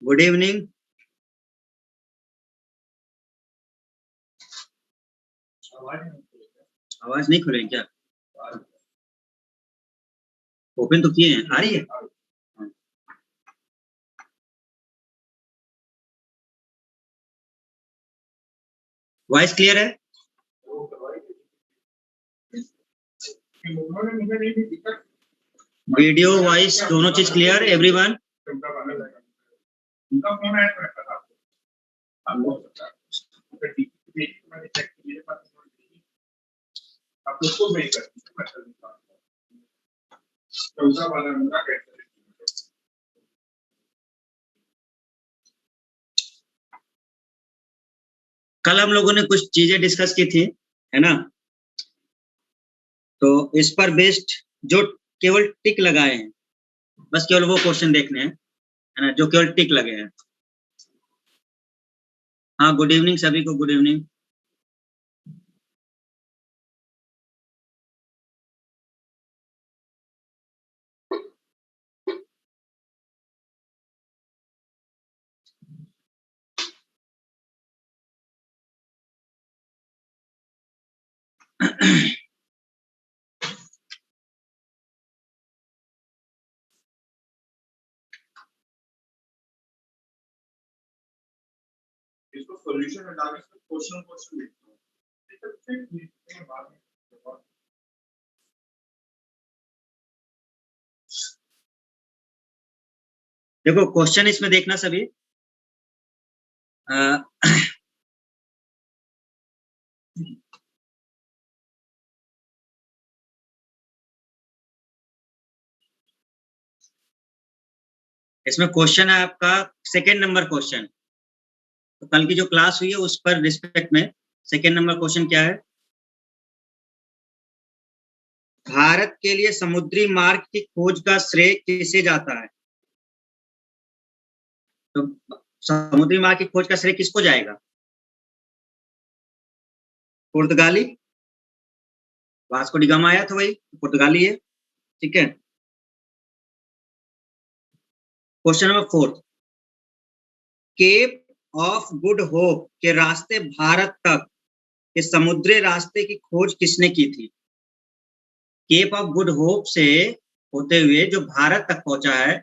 Good evening. आवाज नहीं खुल रही क्या? ओपन तो किए हैं, आ रही है। वॉइस क्लियर है? वीडियो वॉइस दोनों चीज क्लियर एवरीवन? कल हम लोगों ने कुछ चीजें डिस्कस की थी, है ना? तो इस पर बेस्ड जो केवल टिक लगाए हैं, बस केवल वो क्वेश्चन देखने हैं, है ना, जो केवल टिक लगे हैं। हाँ, गुड इवनिंग सभी को, गुड इवनिंग। इसको सॉल्यूशन में डालने से क्वेश्चन लिखता हूं। देखो क्वेश्चन इसमें देखना सभी। इसमें क्वेश्चन है आपका सेकेंड नंबर क्वेश्चन। तो कल की जो क्लास हुई है उस पर रिस्पेक्ट में सेकेंड नंबर क्वेश्चन क्या है? भारत के लिए समुद्री मार्ग की खोज का श्रेय किसे जाता है? तो समुद्री मार्ग की खोज का श्रेय किसको जाएगा? पुर्तगाली। वास्को डी गामा आया था, वही पुर्तगाली है। ठीक है। Question number fourth, cape of good hope के रास्ते भारत तक के समुद्री रास्ते की खोज किसने की थी? केप ऑफ गुड होप से होते हुए जो भारत तक पहुंचा है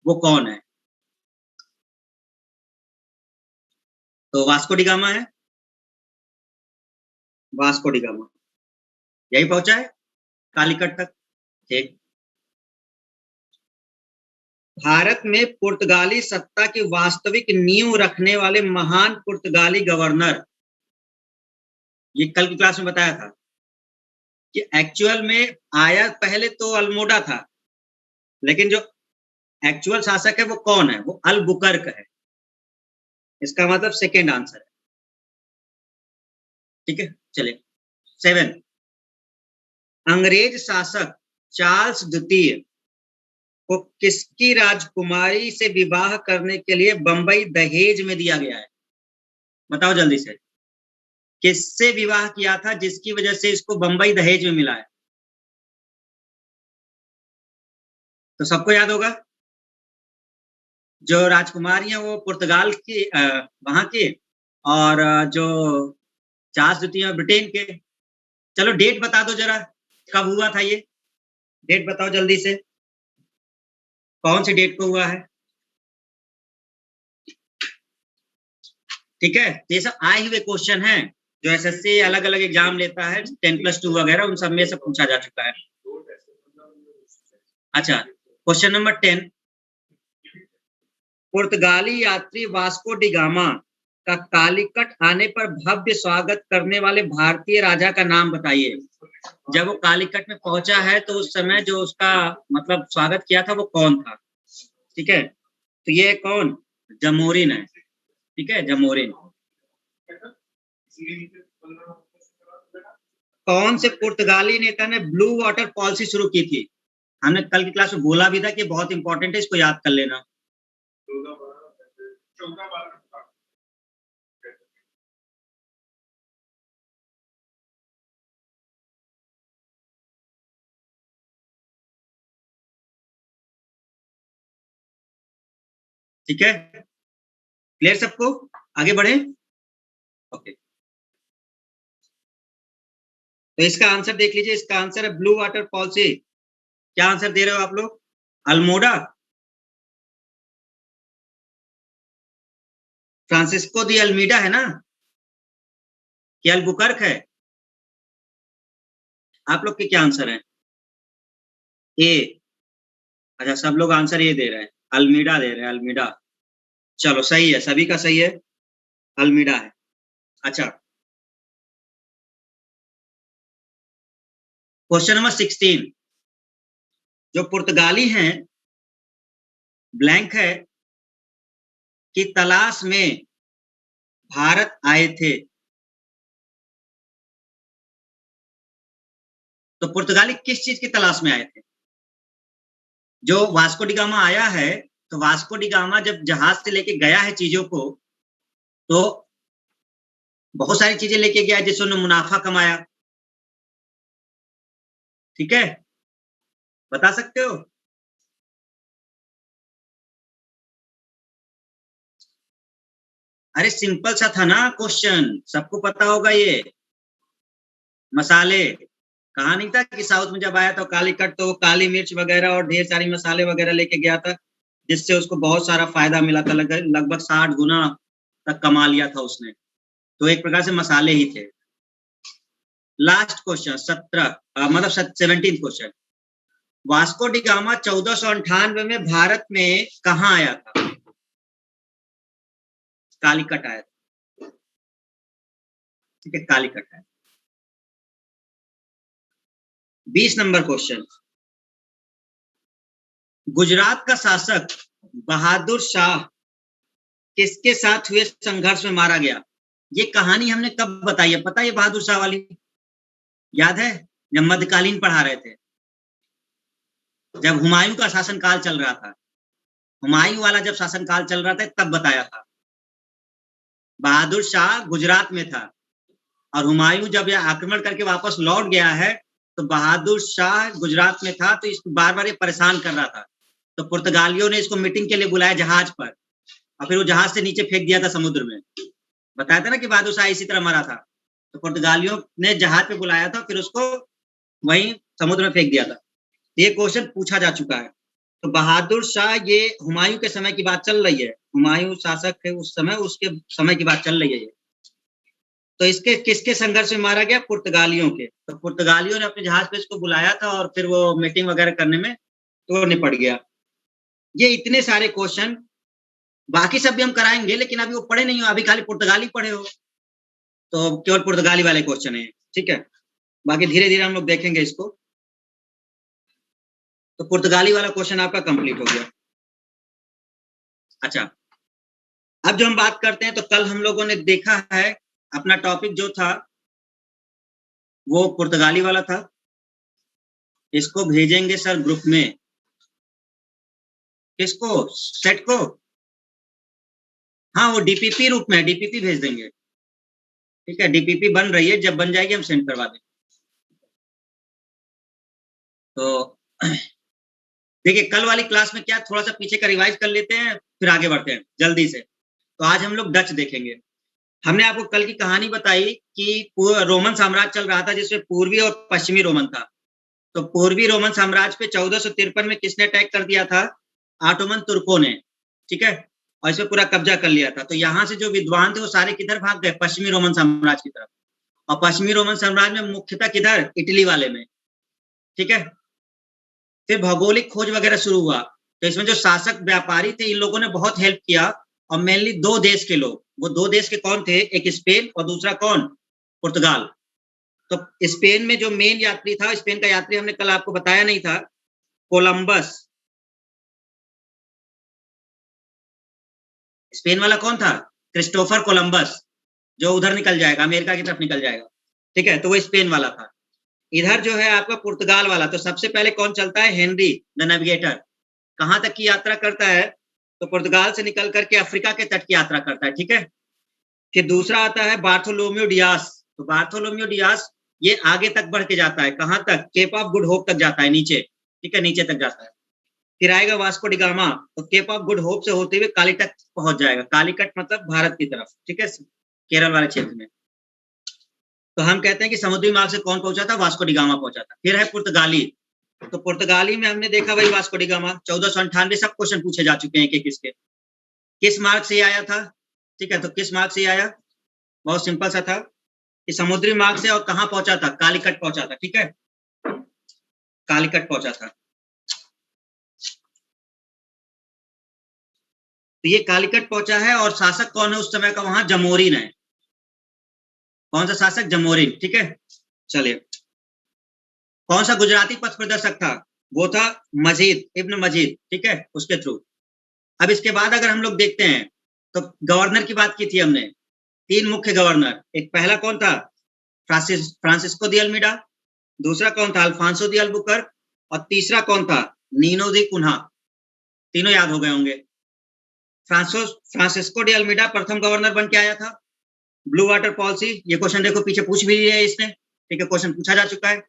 वो कौन है? तो वास्को डी गामा है। वास्को डी गामा यही पहुंचा है कालीकट तक। ठीक। भारत में पुर्तगाली सत्ता की वास्तविक नींव रखने वाले महान पुर्तगाली गवर्नर, ये कल की क्लास में बताया था कि एक्चुअल में आया पहले तो अल्मोडा था, लेकिन जो एक्चुअल शासक है वो कौन है? वो अलबुकर्क है। इसका मतलब सेकेंड आंसर है। ठीक है, चलिए। सेवन, अंग्रेज शासक चार्ल्स द्वितीय को किसकी राजकुमारी से विवाह करने के लिए बंबई दहेज में दिया गया है? बताओ जल्दी से। किससे विवाह किया था जिसकी वजह से इसको बंबई दहेज में मिला है? तो सबको याद होगा। जो राजकुमारी है वो पुर्तगाल की, वहां की, और जो चार्ल्स द्वितीय ब्रिटेन के। चलो डेट बता दो जरा, कब हुआ था ये? डेट बताओ जल्दी से, कौन सी डेट को हुआ है? ठीक है, ये सब आए हुए क्वेश्चन हैं जो एसएससी अलग अलग एग्जाम लेता है, 10+2 वगैरह, उन सब में से पूछा जा चुका है। अच्छा, क्वेश्चन नंबर 10, पुर्तगाली यात्री वास्को डी गामा का कालीकट आने पर भव्य स्वागत करने वाले भारतीय राजा का नाम बताइए। जब वो कालीकट में पहुंचा है तो उस समय जो उसका मतलब स्वागत किया था वो कौन था? ठीक है, तो ये कौन? जमोरिन है। ठीक है, जमोरिन। कौन से पुर्तगाली नेता ने ब्लू वाटर पॉलिसी शुरू की थी? हमने कल की क्लास में बोला भी था कि बहुत इंपॉर्टेंट है, इसको याद कर लेना। ठीक है, क्लियर सबको? आगे बढ़े? ओके, तो इसका आंसर देख लीजिए। इसका आंसर है ब्लू वाटर पॉलिसी। क्या आंसर दे रहे हो आप लोग? अल्मोड़ा, फ्रांसिस्को दी अल्मीडा है ना, कि अल्बुकर्क है? आप लोग के क्या आंसर है? ए। अच्छा, सब लोग आंसर ये दे रहे हैं, अल्मीडा दे रहे हैं, अल्मीडा। चलो सही है, सभी का सही है, अल्मीडा है। अच्छा, क्वेश्चन नंबर 16। जो पुर्तगाली हैं, ब्लैंक है, कि तलाश में भारत आए थे। तो पुर्तगाली किस चीज की तलाश में आए थे? जो वास्को डी गामा आया है, तो वास्को डी गामा जब जहाज से लेके गया है चीजों को, तो बहुत सारी चीजें लेके गया जिससे उन्होंने मुनाफा कमाया। ठीक है, बता सकते हो? अरे सिंपल सा था ना क्वेश्चन, सबको पता होगा ये। मसाले, कहा नहीं था कि साउथ में जब आया तो काली कट तो काली मिर्च वगैरह और ढेर सारी मसाले वगैरह लेके गया था, जिससे उसको बहुत सारा फायदा मिला था, लगभग 60 गुना तक कमा लिया था उसने। तो एक प्रकार से मसाले ही थे। लास्ट क्वेश्चन 17, मतलब 17 क्वेश्चन। वास्को डी गामा 1498 में भारत में कहा आया था? कालीकट आया था। ठीक है, कालीकट आया। 20 नंबर क्वेश्चन। गुजरात का शासक बहादुर शाह किसके साथ हुए संघर्ष में मारा गया? ये कहानी हमने कब बताई है पता है? ये बहादुर शाह वाली याद है, जब मध्यकालीन पढ़ा रहे थे, जब हुमायूं का शासनकाल चल रहा था, हुमायूं वाला जब शासनकाल चल रहा था तब बताया था। बहादुर शाह गुजरात में था, और हुमायूं जब यह आक्रमण करके वापस लौट गया है, तो बहादुर शाह गुजरात में था, तो इसको बार बार ये परेशान कर रहा था। तो पुर्तगालियों ने इसको मीटिंग के लिए बुलाया जहाज पर, और फिर वो जहाज से नीचे फेंक दिया था समुद्र में। बताया था ना कि बहादुर शाह इसी तरह मरा था। तो पुर्तगालियों ने जहाज पे बुलाया था, फिर उसको वहीं समुद्र में फेंक दिया था। ये क्वेश्चन पूछा जा चुका है। तो बहादुर शाह, ये हुमायूं के समय की बात चल रही है, हुमायूं शासक थे उस समय, उसके समय की बात चल रही है ये। तो इसके किसके संघर्ष में मारा गया? पुर्तगालियों के। तो पुर्तगालियों ने अपने जहाज पे इसको बुलाया था, और फिर वो मीटिंग वगैरह करने में तो निपट गया। ये इतने सारे क्वेश्चन, बाकी सब भी हम कराएंगे, लेकिन अभी वो पढ़े नहीं हो, अभी खाली पुर्तगाली पढ़े हो, तो केवल पुर्तगाली वाले क्वेश्चन है। ठीक है, बाकी धीरे धीरे हम लोग देखेंगे इसको। तो पुर्तगाली वाला क्वेश्चन आपका कंप्लीट हो गया। अच्छा, अब जो हम बात करते हैं, तो कल हम लोगों ने देखा है अपना टॉपिक जो था वो पुर्तगाली वाला था। इसको भेजेंगे सर ग्रुप में। किसको? सेट को? हाँ, वो डीपीपी रूप में, डीपीपी भेज देंगे। ठीक है, डीपीपी बन रही है, जब बन जाएगी हम सेंड करवा देंगे। तो देखिए, कल वाली क्लास में क्या, थोड़ा सा पीछे का रिवाइज कर लेते हैं, फिर आगे बढ़ते हैं जल्दी से। तो आज हम लोग डच देखेंगे। हमने आपको कल की कहानी बताई कि रोमन साम्राज्य चल रहा था, जिसमें पूर्वी और पश्चिमी रोमन था। तो पूर्वी रोमन साम्राज्य पे 1453 में किसने अटैक कर दिया था? ऑटोमन तुर्कों ने। ठीक है, और इसमें पूरा कब्जा कर लिया था। तो यहाँ से जो विद्वान थे वो सारे किधर भाग गए? पश्चिमी रोमन साम्राज्य की तरफ। और पश्चिमी रोमन साम्राज्य में मुख्यतः किधर? इटली वाले में। ठीक है, फिर भौगोलिक खोज वगैरह शुरू हुआ। तो इसमें जो शासक व्यापारी थे, इन लोगों ने बहुत हेल्प किया, और मेनली दो देश के लोग। वो दो देश के कौन थे? एक स्पेन और दूसरा कौन? पुर्तगाल। तो स्पेन में जो मेन यात्री था, स्पेन का यात्री हमने कल आपको बताया नहीं था, कोलंबस। स्पेन वाला कौन था? क्रिस्टोफर कोलंबस, जो उधर निकल जाएगा, अमेरिका की तरफ निकल जाएगा। ठीक है, तो वो स्पेन वाला था। इधर जो है आपका पुर्तगाल वाला। तो सबसे पहले कौन चलता है? Henry the navigator. कहां तक की यात्रा करता है? तो पुर्तगाल से निकल करके अफ्रीका के तट की यात्रा करता है। ठीक है, फिर दूसरा आता है बार्थोलोम्यू डियास। तो बार्थोलोम्यू डियास ये आगे तक बढ़ के जाता है, कहां तक? केप ऑफ गुड होप तक जाता है, नीचे। ठीक है, नीचे तक जाता है। फिर आएगा वास्को डी गामा, तो केप ऑफ गुड होप से होते हुए कालीकट पहुंच जाएगा। कालीकट मतलब भारत की तरफ, ठीक है, केरल वाले क्षेत्र में। तो हम कहते हैं कि समुद्री मार्ग से कौन पहुंचा था? वास्को डी गामा पहुंचा था। फिर है पुर्तगाली, तो पुर्तगाली में हमने देखा भाई वास्को डी गामा 1498, सब क्वेश्चन पूछे जा चुके हैं एक इसके। किस मार्ग से आया था? ठीक है, तो किस मार्ग से आया? बहुत सिंपल सा था कि समुद्री मार्ग से, और कहां पहुंचा था? कालीकट पहुंचा था, ठीक है, कालीकट पहुंचा था। तो ये कालीकट पहुंचा है, और शासक कौन है उस समय का वहां? जमोरिन है। कौन सा शासक? जमोरिन, ठीक है। चलिए, कौन सा गुजराती पथ प्रदर्शक था? वो था मजीद, इब्न मजीद, ठीक है, उसके थ्रू। अब इसके बाद अगर हम लोग देखते हैं तो गवर्नर की बात की थी हमने, 3 मुख्य गवर्नर। एक पहला कौन था? Francisco de Almeida. दूसरा कौन था? Alfonso de Albuquerque. और तीसरा कौन था? Nino da Cunha. तीनों याद हो गए होंगे। फ्रांसिस्को डी अल्मीडा प्रथम गवर्नर बन के आया था। ब्लू वाटर पॉलिसी, ये क्वेश्चन देखो पीछे पूछ भी लिया है इसने, ठीक है, क्वेश्चन पूछा जा चुका है।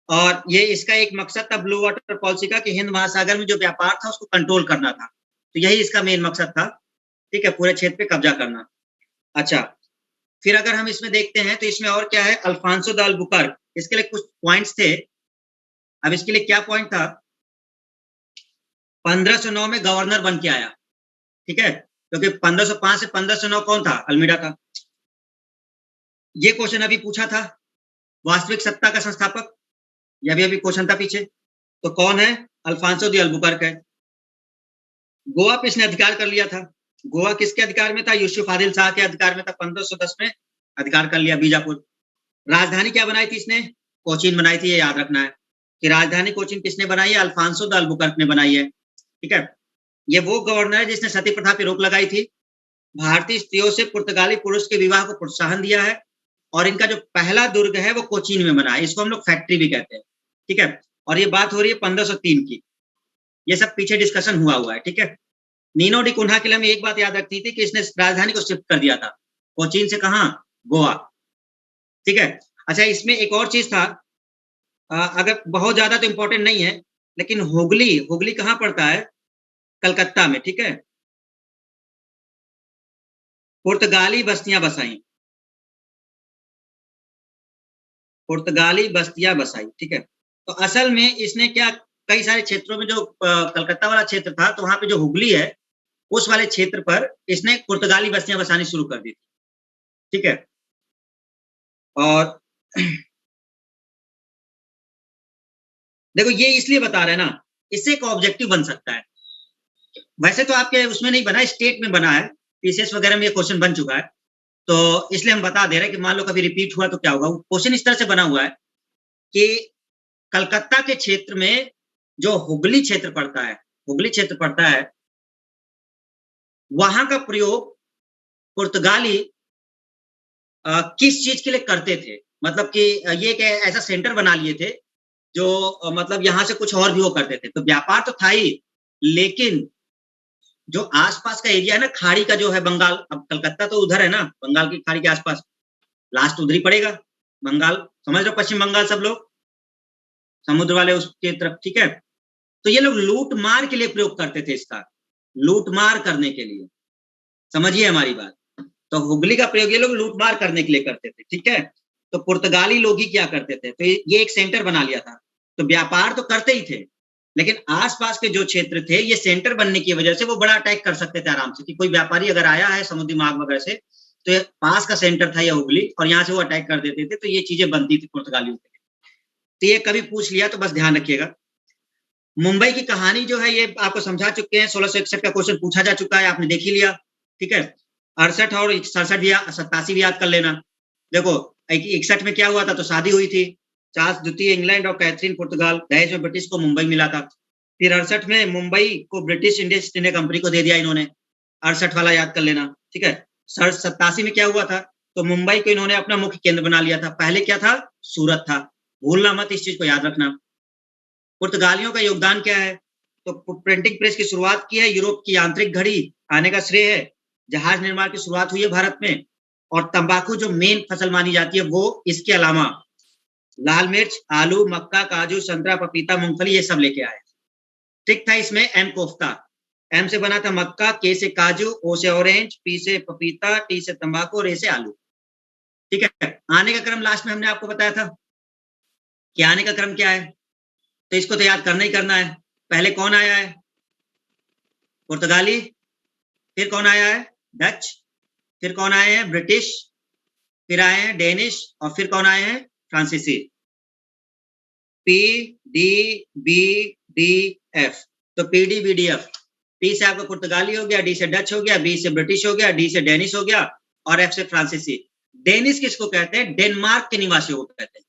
और ये इसका एक मकसद था ब्लू वाटर पॉलिसी का, कि हिंद महासागर में जो व्यापार था उसको कंट्रोल करना था। तो यही इसका मेन मकसद था, ठीक है, पूरे क्षेत्र पे कब्जा करना। अच्छा, फिर अगर हम इसमें देखते हैं तो इसमें और क्या है? अल्फांसो द अल्बुकर्क, इसके लिए कुछ पॉइंट्स थे। अब इसके लिए क्या पॉइंट था? 1509 में गवर्नर बन के आया, ठीक है, क्योंकि 1505 से 1509 कौन था? अल्मीडा था। ये क्वेश्चन अभी पूछा था, वास्तविक सत्ता का संस्थापक, यह भी अभी क्वेश्चन था पीछे, तो कौन है? अल्फांसो दी अल्बुकर्क है। गोवा पे इसने अधिकार कर लिया था। गोवा किसके अधिकार में था? यूसुफ आदिल शाह के अधिकार में था। 1510 में अधिकार कर लिया बीजापुर। राजधानी क्या बनाई थी इसने? कोचीन बनाई थी, ये याद रखना है कि राजधानी कोचीन किसने बनाई है? अल्फांसो द अल्बुकर्क ने बनाई है, ठीक है। ये वो गवर्नर है जिसने सती प्रथा पर रोक लगाई थी, भारतीय स्त्रियों से पुर्तगाली पुरुष के विवाह को प्रोत्साहन दिया है, और इनका जो पहला दुर्ग है वो कोचीन में बना है, इसको हम लोग फैक्ट्री भी कहते हैं, ठीक है। और ये बात हो रही है 1503 की, ये सब पीछे डिस्कशन हुआ है, ठीक है। नीनो डी कुन्हा के लिए हमें एक बात याद रखनी थी कि इसने राजधानी को शिफ्ट कर दिया था, कोचीन से कहा? गोवा, ठीक है। अच्छा, इसमें एक और चीज था, अगर बहुत ज्यादा तो इंपॉर्टेंट नहीं है, लेकिन हुगली, हुगली कहाँ पड़ता है? कलकत्ता में, ठीक है। पुर्तगाली बस्तियां बसाई, पुर्तगाली बस्तियां बसाई, ठीक है। तो असल में इसने क्या, कई सारे क्षेत्रों में, जो कलकत्ता वाला क्षेत्र था, तो वहां पे जो हुगली है उस वाले क्षेत्र पर इसने पुर्तगाली बस्तियां बसानी शुरू कर दी थी, ठीक है। और देखो, ये इसलिए बता रहे हैं ना, इससे एक ऑब्जेक्टिव बन सकता है। वैसे तो आपके उसमें नहीं बना, स्टेट में बना है, पीसीएस वगैरह में ये क्वेश्चन बन चुका है, तो इसलिए हम बता दे रहे हैं कि मान लो कभी रिपीट हुआ तो क्या होगा। क्वेश्चन इस तरह से बना हुआ है कि कलकत्ता के क्षेत्र में जो हुगली क्षेत्र पड़ता है, हुगली क्षेत्र पड़ता है, वहां का प्रयोग पुर्तगाली किस चीज के लिए करते थे? मतलब कि ये एक ऐसा सेंटर बना लिए थे जो मतलब यहाँ से कुछ और भी वो करते थे। तो व्यापार तो था ही, लेकिन जो आसपास का एरिया है ना, खाड़ी का जो है बंगाल, अब कलकत्ता तो उधर है ना, बंगाल की खाड़ी के आसपास, लास्ट उधर ही पड़ेगा बंगाल, समझ रहे हो, पश्चिम बंगाल, सब लोग समुद्र वाले उसके तरफ, ठीक है। तो ये लोग लूट मार के लिए प्रयोग करते थे इसका, लूट मार करने के लिए, समझिए हमारी बात। तो हुगली का प्रयोग ये लोग लूट मार करने के लिए करते थे, ठीक है। तो पुर्तगाली लोग ही क्या करते थे? तो ये एक सेंटर बना लिया था। तो व्यापार तो करते ही थे, लेकिन आसपास के जो क्षेत्र थे, ये सेंटर बनने की वजह से वो बड़ा अटैक कर सकते थे आराम से, कि कोई व्यापारी अगर आया है समुद्री मार्ग वगैरह से, तो पास का सेंटर था ये हुगली, और यहाँ से वो अटैक कर देते थे। तो ये चीजें बनती थी पुर्तगालियों के लिए। तो ये कभी पूछ लिया तो बस ध्यान रखिएगा। मुंबई की कहानी जो है ये आपको समझा चुके हैं, 1661 का क्वेश्चन पूछा जा चुका है, आपने देख ही लिया, ठीक है। 68 और 67 भी, 87 भी याद कर लेना। देखो, 61 में क्या हुआ था? तो शादी हुई थी, चार्ल्स द्वितीय इंग्लैंड और कैथरीन पुर्तगाल, दहेज में ब्रिटिश को मुंबई मिला था। फिर 68 में मुंबई को ब्रिटिश ईस्ट इंडिया कंपनी को दे दिया इन्होंने, 68 वाला याद कर लेना, ठीक है। 87 में क्या हुआ था? तो मुंबई को इन्होंने अपना मुख्य केंद्र बना लिया था। पहले क्या था? सूरत था, भूलना मत, इस चीज को याद रखना। पुर्तगालियों का योगदान क्या है? तो प्रिंटिंग प्रेस की शुरुआत की है, यूरोप की यांत्रिक घड़ी आने का श्रेय है, जहाज निर्माण की शुरुआत हुई है भारत में, और तंबाकू जो मेन फसल मानी जाती है वो, इसके अलावा लाल मिर्च, आलू, मक्का, काजू, संतरा, पपीता, मूंगफली, ये सब लेके आए, ट्रिक था इसमें एम कोफ्ता। एम से बना था मक्का, के से काजू, ओ से ऑरेंज, पी से पपीता, टी से तंबाकू और ए से आलू। ठीक है, आने का क्रम लास्ट में हमने आपको बताया था कि आने का क्रम क्या है, तो इसको तो याद करना ही करना है। पहले कौन आया है? पुर्तगाली। फिर कौन आया है? डच। फिर कौन आए हैं? ब्रिटिश। फिर आए हैं डेनिश, और फिर कौन आए हैं? फ्रांसीसी। P D B D F. तो P D B D F. P से आपका पुर्तगाली हो गया, डी से डच हो गया, बी से ब्रिटिश हो गया, डी से डेनिश हो गया, और एफ से फ्रांसीसी। डेनिश किसको कहते हैं? डेनमार्क के निवासियों को कहते हैं।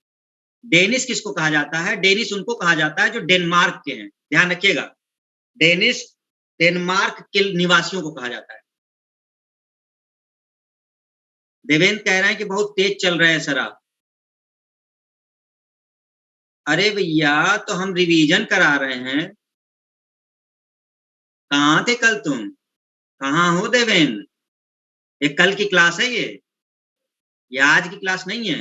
डेनिश किसको कहा जाता है? डेनिश उनको कहा जाता है जो डेनमार्क के हैं, ध्यान रखिएगा। डेनिश डेनमार्क के निवासियों को कहा जाता है। देवेंद्र कह रहे हैं कि बहुत तेज चल रहे हैं सर आप। अरे भैया, तो हम रिवीजन करा रहे हैं। कहाँ थे कल तुम? कहाँ हो देवेंद्र? ये कल की क्लास है, ये आज की क्लास नहीं है।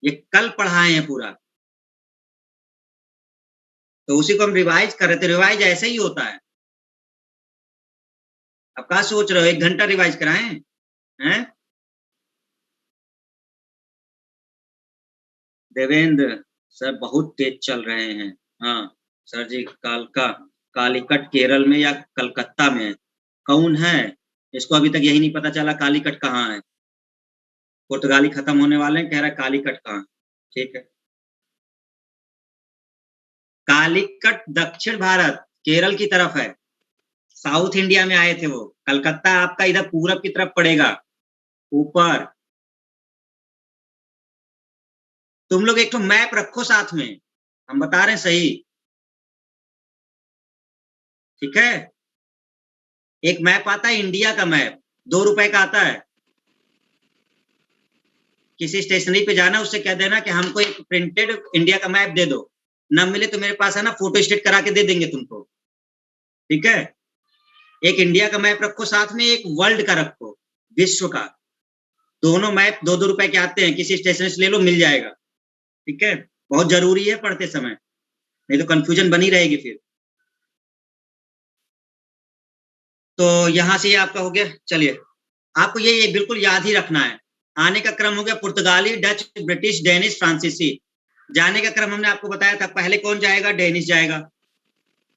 ये कल पढ़ाए हैं पूरा, तो उसी को हम रिवाइज कर रहे थे। रिवाइज ऐसे ही होता है। अब क्या सोच रहे हो 1 घंटा रिवाइज कराएं? हैं देवेंद्र सर बहुत तेज चल रहे हैं। हाँ सर जी, कालीकट केरल में या कलकत्ता में है? कौन है? इसको अभी तक यही नहीं पता चला कालीकट कहाँ है। पुर्तगाली खत्म होने वाले हैं, कह रहा है कालीकट कहाँ। ठीक है, कालीकट दक्षिण भारत केरल की तरफ है। साउथ इंडिया में आए थे वो। कलकत्ता आपका इधर पूरब की तरफ पड़ेगा, ऊपर। तुम लोग एक तो मैप रखो साथ में, हम बता रहे हैं सही। ठीक है, एक मैप आता है इंडिया का मैप, 2 रुपए का आता है। किसी स्टेशनरी पे जाना, उससे कह देना कि हमको एक प्रिंटेड इंडिया का मैप दे दो। न मिले तो मेरे पास है ना, फोटो स्टेट करा के दे देंगे तुमको। ठीक है, एक इंडिया का मैप रखो साथ में, एक वर्ल्ड का रखो, विश्व का। दोनों मैप 2-2 रुपए के आते हैं, किसी स्टेशनरी से ले लो, मिल जाएगा। ठीक है, बहुत जरूरी है पढ़ते समय, नहीं तो कंफ्यूजन बनी रहेगी फिर। तो यहां से ये आपका हो गया। चलिए, आपको ये बिल्कुल याद ही रखना है। आने का क्रम हो गया पुर्तगाली, डच, ब्रिटिश, डेनिश, फ्रांसीसी। जाने का क्रम हमने आपको बताया था, पहले कौन जाएगा? डेनिश जाएगा।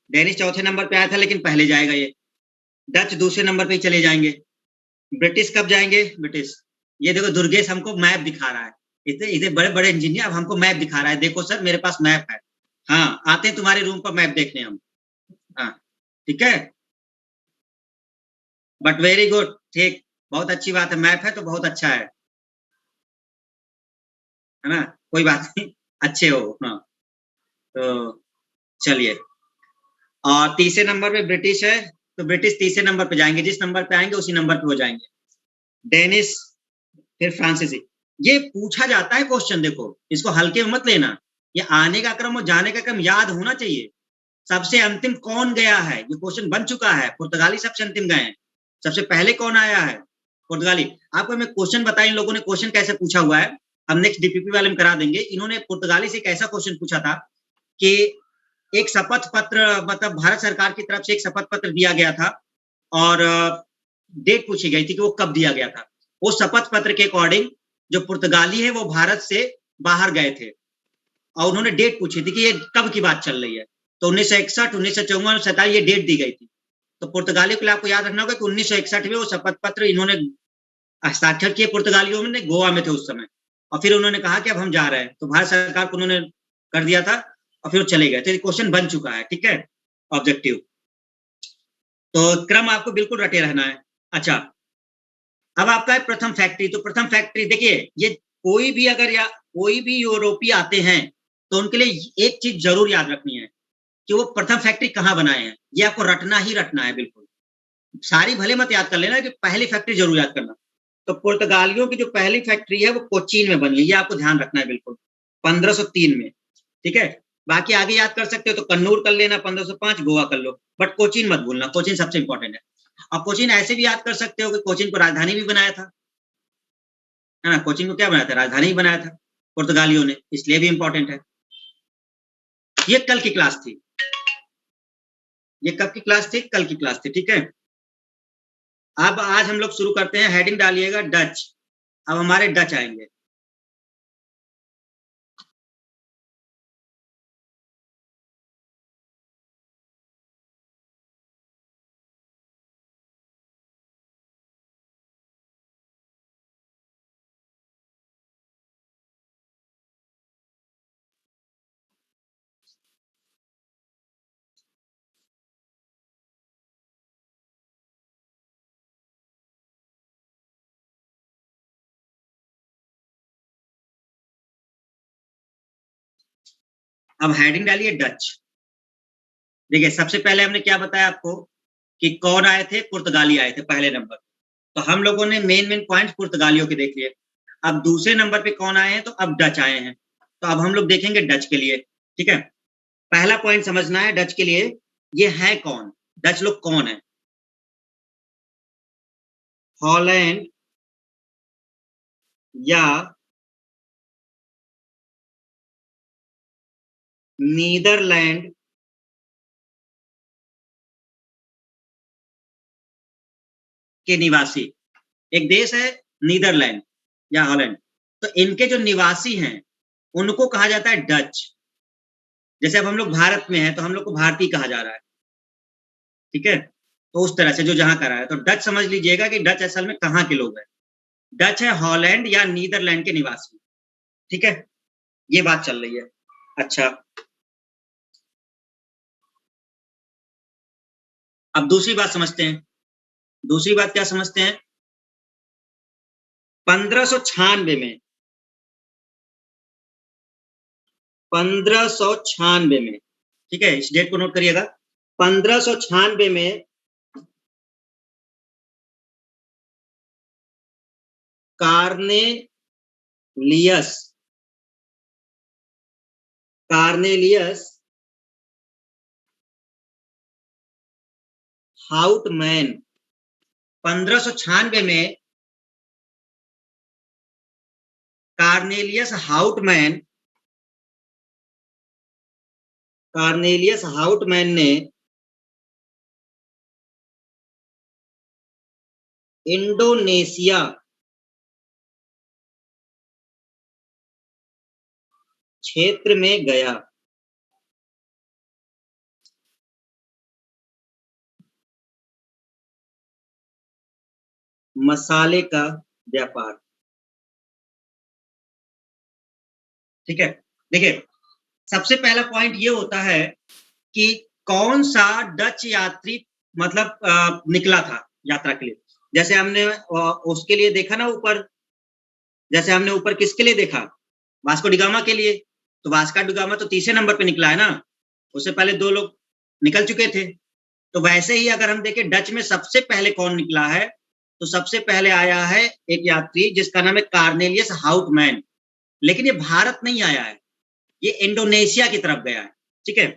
डेनिश चौथे नंबर पे आया था, लेकिन पहले जाएगा ये। डच दूसरे नंबर पे ही चले जाएंगे। ब्रिटिश कब जाएंगे? ब्रिटिश, ये देखो दुर्गेश हमको मैप दिखा रहा है। इतने इतने बड़े बड़े इंजीनियर अब हमको मैप दिखा रहा है। देखो सर, मेरे पास मैप है। हाँ, आते हैं तुम्हारे रूम पर मैप देखने हम। हाँ, ठीक है, बट वेरी गुड। ठीक, बहुत अच्छी बात है, मैप है तो बहुत अच्छा है ना? कोई बात नहीं, अच्छे हो। हाँ, तो चलिए, और तीसरे नंबर पे ब्रिटिश है, तो ब्रिटिश तीसरे नंबर पे जाएंगे। जिस नंबर पे आएंगे उसी नंबर पे हो जाएंगे। डेनिस, फिर फ्रांसीसी। ये पूछा जाता है क्वेश्चन, देखो इसको हल्के में मत लेना। ये आने का क्रम और जाने का क्रम याद होना चाहिए। सबसे अंतिम कौन गया है, ये क्वेश्चन बन चुका है। पुर्तगाली सबसे अंतिम गए हैं। सबसे पहले कौन आया है? पुर्तगाली। आपको मैं क्वेश्चन बताया, इन लोगों ने क्वेश्चन कैसे पूछा हुआ है, हम नेक्स्ट डीपीपी वाले में करा देंगे। इन्होंने पुर्तगाली से एक ऐसा क्वेश्चन पूछा था कि एक शपथ पत्र, मतलब भारत सरकार की तरफ से एक शपथ पत्र दिया गया था, और डेट पूछी गई थी कि वो कब दिया गया था। वो शपथ पत्र के अकॉर्डिंग जो पुर्तगाली है वो भारत से बाहर गए थे, और उन्होंने डेट पूछी थी कि ये कब की बात चल रही है। तो 1961, 1954, 1947 ये डेट दी गई थी। तो पुर्तगालियों के लिए आपको याद रखना होगा कि 1961 में वो शपथ पत्र इन्होंने हस्ताक्षर किए, पुर्तगालियों ने गोवा में थे उस समय। और फिर उन्होंने कहा कि अब हम जा रहे हैं, तो भारत सरकार को उन्होंने कर दिया था, और फिर वो चले गए। तो क्वेश्चन बन चुका है, ठीक है, ऑब्जेक्टिव। तो क्रम आपको बिल्कुल रटे रहना है। अच्छा, अब आपका है प्रथम फैक्ट्री। तो प्रथम फैक्ट्री देखिए, ये कोई भी अगर या कोई भी यूरोपीय आते हैं तो उनके लिए एक चीज जरूर याद रखनी है कि वो प्रथम फैक्ट्री कहाँ बनाए हैं। ये आपको रटना ही रटना है बिल्कुल। सारी भले मत याद कर लेना, कि पहली फैक्ट्री जरूर याद करना। तो पुर्तगालियों की जो पहली फैक्ट्री है वो कोचीन में बनी है, ये आपको ध्यान रखना है बिल्कुल, 1503 में। ठीक है, बाकी आगे याद कर सकते हो तो कन्नूर कर लेना, 1505 गोवा कर लो, बट कोचीन मत भूलना, कोचीन सबसे इंपॉर्टेंट है। और कोचीन ऐसे भी याद कर सकते हो कि कोचीन को राजधानी भी बनाया था, है ना? कोचीन को क्या बनाया था? राजधानी ही बनाया था पुर्तगालियों ने, इसलिए भी इंपॉर्टेंट है। ये कल की क्लास थी, ये कब की क्लास थी? कल की क्लास थी, ठीक है। अब आज हम लोग शुरू करते हैं, हेडिंग डालिएगा डच। अब हमारे डच आएंगे। अब हेडिंग डालिए डच। देखिए, सबसे पहले हमने क्या बताया आपको कि कौन आए थे? पुर्तगाली आए थे पहले नंबर। तो हम लोगों ने मेन मेन पॉइंट पुर्तगालियों के देख लिए। अब दूसरे नंबर पे कौन आए हैं? तो अब डच आए हैं। तो अब हम लोग देखेंगे डच के लिए, ठीक है। पहला पॉइंट समझना है डच के लिए, ये है कौन? डच लोग कौन है? हॉलैंड या नीदरलैंड के निवासी। एक देश है नीदरलैंड या हॉलैंड, तो इनके जो निवासी हैं उनको कहा जाता है डच। जैसे अब हम लोग भारत में हैं तो हम लोग को भारतीय कहा जा रहा है, ठीक है। तो उस तरह से जो जहां का रहा है, तो डच समझ लीजिएगा कि डच असल में कहाँ के लोग हैं। डच है हॉलैंड या नीदरलैंड के निवासी, ठीक है। ये बात चल रही है। अच्छा, अब दूसरी बात समझते हैं। दूसरी बात क्या समझते हैं? 1596 में, 1596 में, ठीक है, इस डेट को नोट करिएगा। 1596 में कार्नेलियस कार्नेलियस हाउटमैन 1596 में कार्नेलियस हाउटमैन कार्नेलियस हाउटमैन ने इंडोनेशिया क्षेत्र में गया। मसाले का व्यापार, ठीक है। देखिए, सबसे पहला पॉइंट ये होता है कि कौन सा डच यात्री मतलब निकला था यात्रा के लिए। जैसे हमने उसके लिए देखा ना ऊपर, जैसे हमने ऊपर किसके लिए देखा? वास्को डिगामा के लिए। तो वास्को डिगामा तो तीसरे नंबर पे निकला है ना, उससे पहले दो लोग निकल चुके थे। तो वैसे ही अगर हम देखें डच में सबसे पहले कौन निकला है, तो सबसे पहले आया है एक यात्री जिसका नाम है कार्नेलियस हाउटमैन। लेकिन ये भारत नहीं आया है, ये इंडोनेशिया की तरफ गया है, ठीक है।